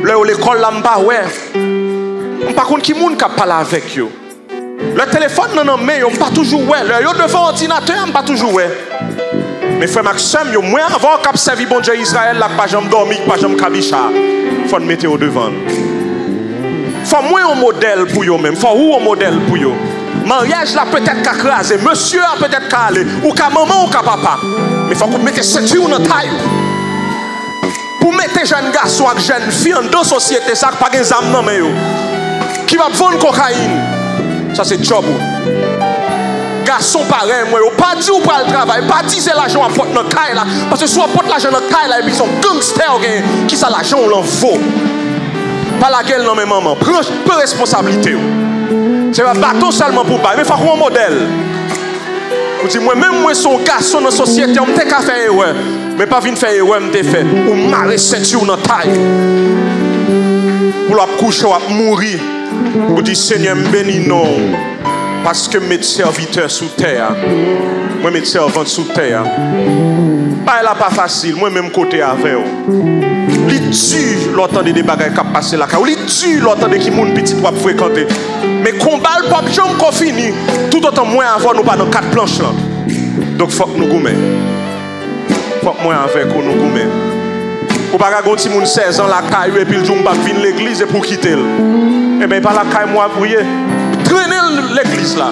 Là où l'école là m'pas ouais. Par contre qui moun qui parle avec yo. Le téléphone non mais yo pas toujours ouais. Là yo devant ordinateur pas toujours ouais. Mais frère Maxime, yo moins avant cap servi bon Dieu Israël là pas jamais dormi, pas jamais kabicha. Faut le mettre au devant. Faut moins un modèle pour yo même, faut ou un modèle pour yo. Mariage là peut-être qu'à craser, monsieur a peut-être qu'à aller ou qu'à maman ou qu'à papa. Mais faut qu'on mette ceinture dans taille. Pour mettre jeunes garçons et jeunes filles dans la société ça pas des âmes non mais yo. Qui va vendre cocaïne. Ça c'est job. Garçon pareil, moi, pas dit ou pas le travail, pas dit c'est l'argent à porte dans caille là, parce que soit porte l'argent dans caille là, et puis son gangster qui ça l'argent on l'en vaut. Pas la gueule non mais maman, prends peu responsabilité. C'est pas bâton seulement pour pas, mais faut un modèle. Vous dites moi même moi son garçon dans la société, on m'te qu'à faire erreur, mais pas venir faire erreur m'te fait ou marrer ceinture dans taille. Pour la coucher ou mourir. Vous dites Seigneur bénis non. Parce que mes serviteurs sous terre, moi mes servantes sous terre, pas là pas facile, moi même côté avec eux. Il tue l'entendre des bagages qui passent là, il tue l'entendre qui moun petit pour fréquenter. Mais combat le peuple jamais qu'on fini, tout autant moins avant nous pas dans quatre planches là. Donc faut que nous goumé. Faut que moi avec nous goumé. Ou pas gagner petit moun 16 ans la caille et puis le jour pas venir l'église et pour quitter. Et ben pas la caille moi prier. Traîner l'église là.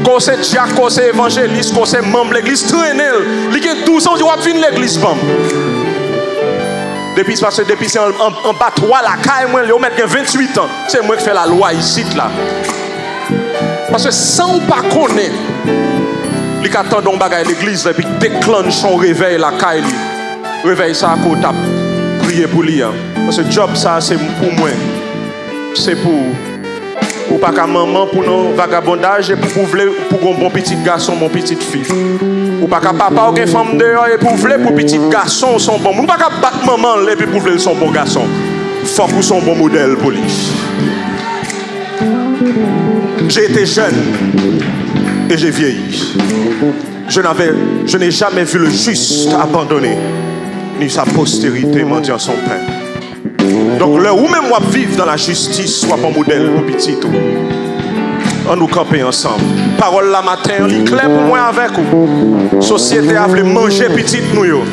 Quand c'est diacre, quand c'est évangéliste, quand c'est membre de l'église, traîner. Il y a 12 ans, il va venir l'église. Depuis c'est en bas 3 la caille, moi, il met 28 ans. C'est moi qui fais la loi ici là. Parce que sans ou pas connaître, il attend donc bagaille l'église et puis déclenche son réveil la caille. Réveil ça à côté, prier pour lui. Parce que job ça c'est pour moi. C'est pour pas qu'à maman pour nos vagabondages et pour un bon petit garçon, mon petite fille. Ou pas qu'à papa ou qu'une femme dehors et pour petit garçon son bon. Ou pas qu'à battre maman et puis pour son bon garçon. Faut que son bon modèle pour lui. J'ai été jeune et j'ai vieilli. Je n'ai jamais vu le juste abandonné, ni sa postérité mendiant son pain. Donc, là où même moi vivre dans la justice, soit pas modèle pour petit. On nous camper ensemble. Parole la matin, on est clair pour moi avec vous. Société a voulu manger petit nous.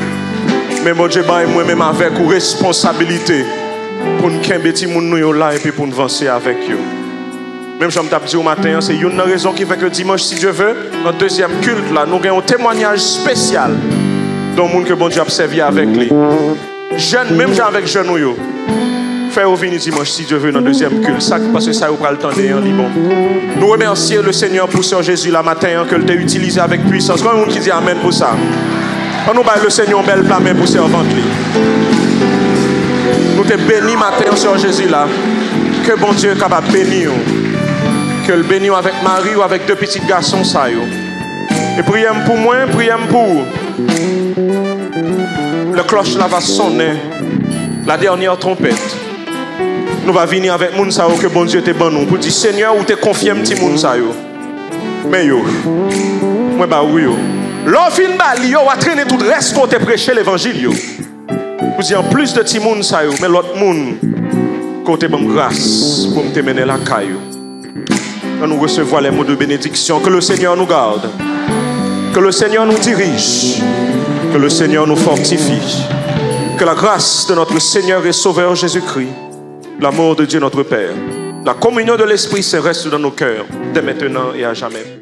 Mais mon Dieu, moi-même avec vous responsabilité pour nous camper petit nous là et puis pour nous avancer avec eux. Même si je me dit au matin, c'est une raison qui fait que dimanche, si Dieu veut, notre deuxième culte, là, nous avons un témoignage spécial dans le monde que bon Dieu a servi avec lui. Jeune, même avec jeune, faire venir dimanche, si Dieu veut, dans le deuxième culte. Ça, parce que ça, vous prenez le temps de bon. Nous remercions le Seigneur pour Seigneur Jésus la matin, que l'État utilisé avec puissance. Quand on qui dit Amen pour ça. On nous bat le Seigneur belle main pour servante. Nous te bénis matin, Seigneur Jésus là. Que bon Dieu est capable de bénir. Que le bénisse avec Marie ou avec 2 petits garçons ça yo. Et prions pour moi, prions pour le cloche là va sonner la dernière trompette. Nous va venir avec moun sa yo que bon Dieu te ban nous pour dire Seigneur ou te confie petit moun sa yo. Mais yo moi ba oui yo. L'offre bali yo va traîner tout le reste pour te prêcher l'évangile yo. Pour dire en plus de petit moun sa yo mais l'autre moun côté bon grâce pour me te mener la caillou. Quand nous recevons les mots de bénédiction, que le Seigneur nous garde, que le Seigneur nous dirige, que le Seigneur nous fortifie, que la grâce de notre Seigneur et Sauveur Jésus-Christ, l'amour de Dieu notre Père, la communion de l'Esprit se reste dans nos cœurs, dès maintenant et à jamais.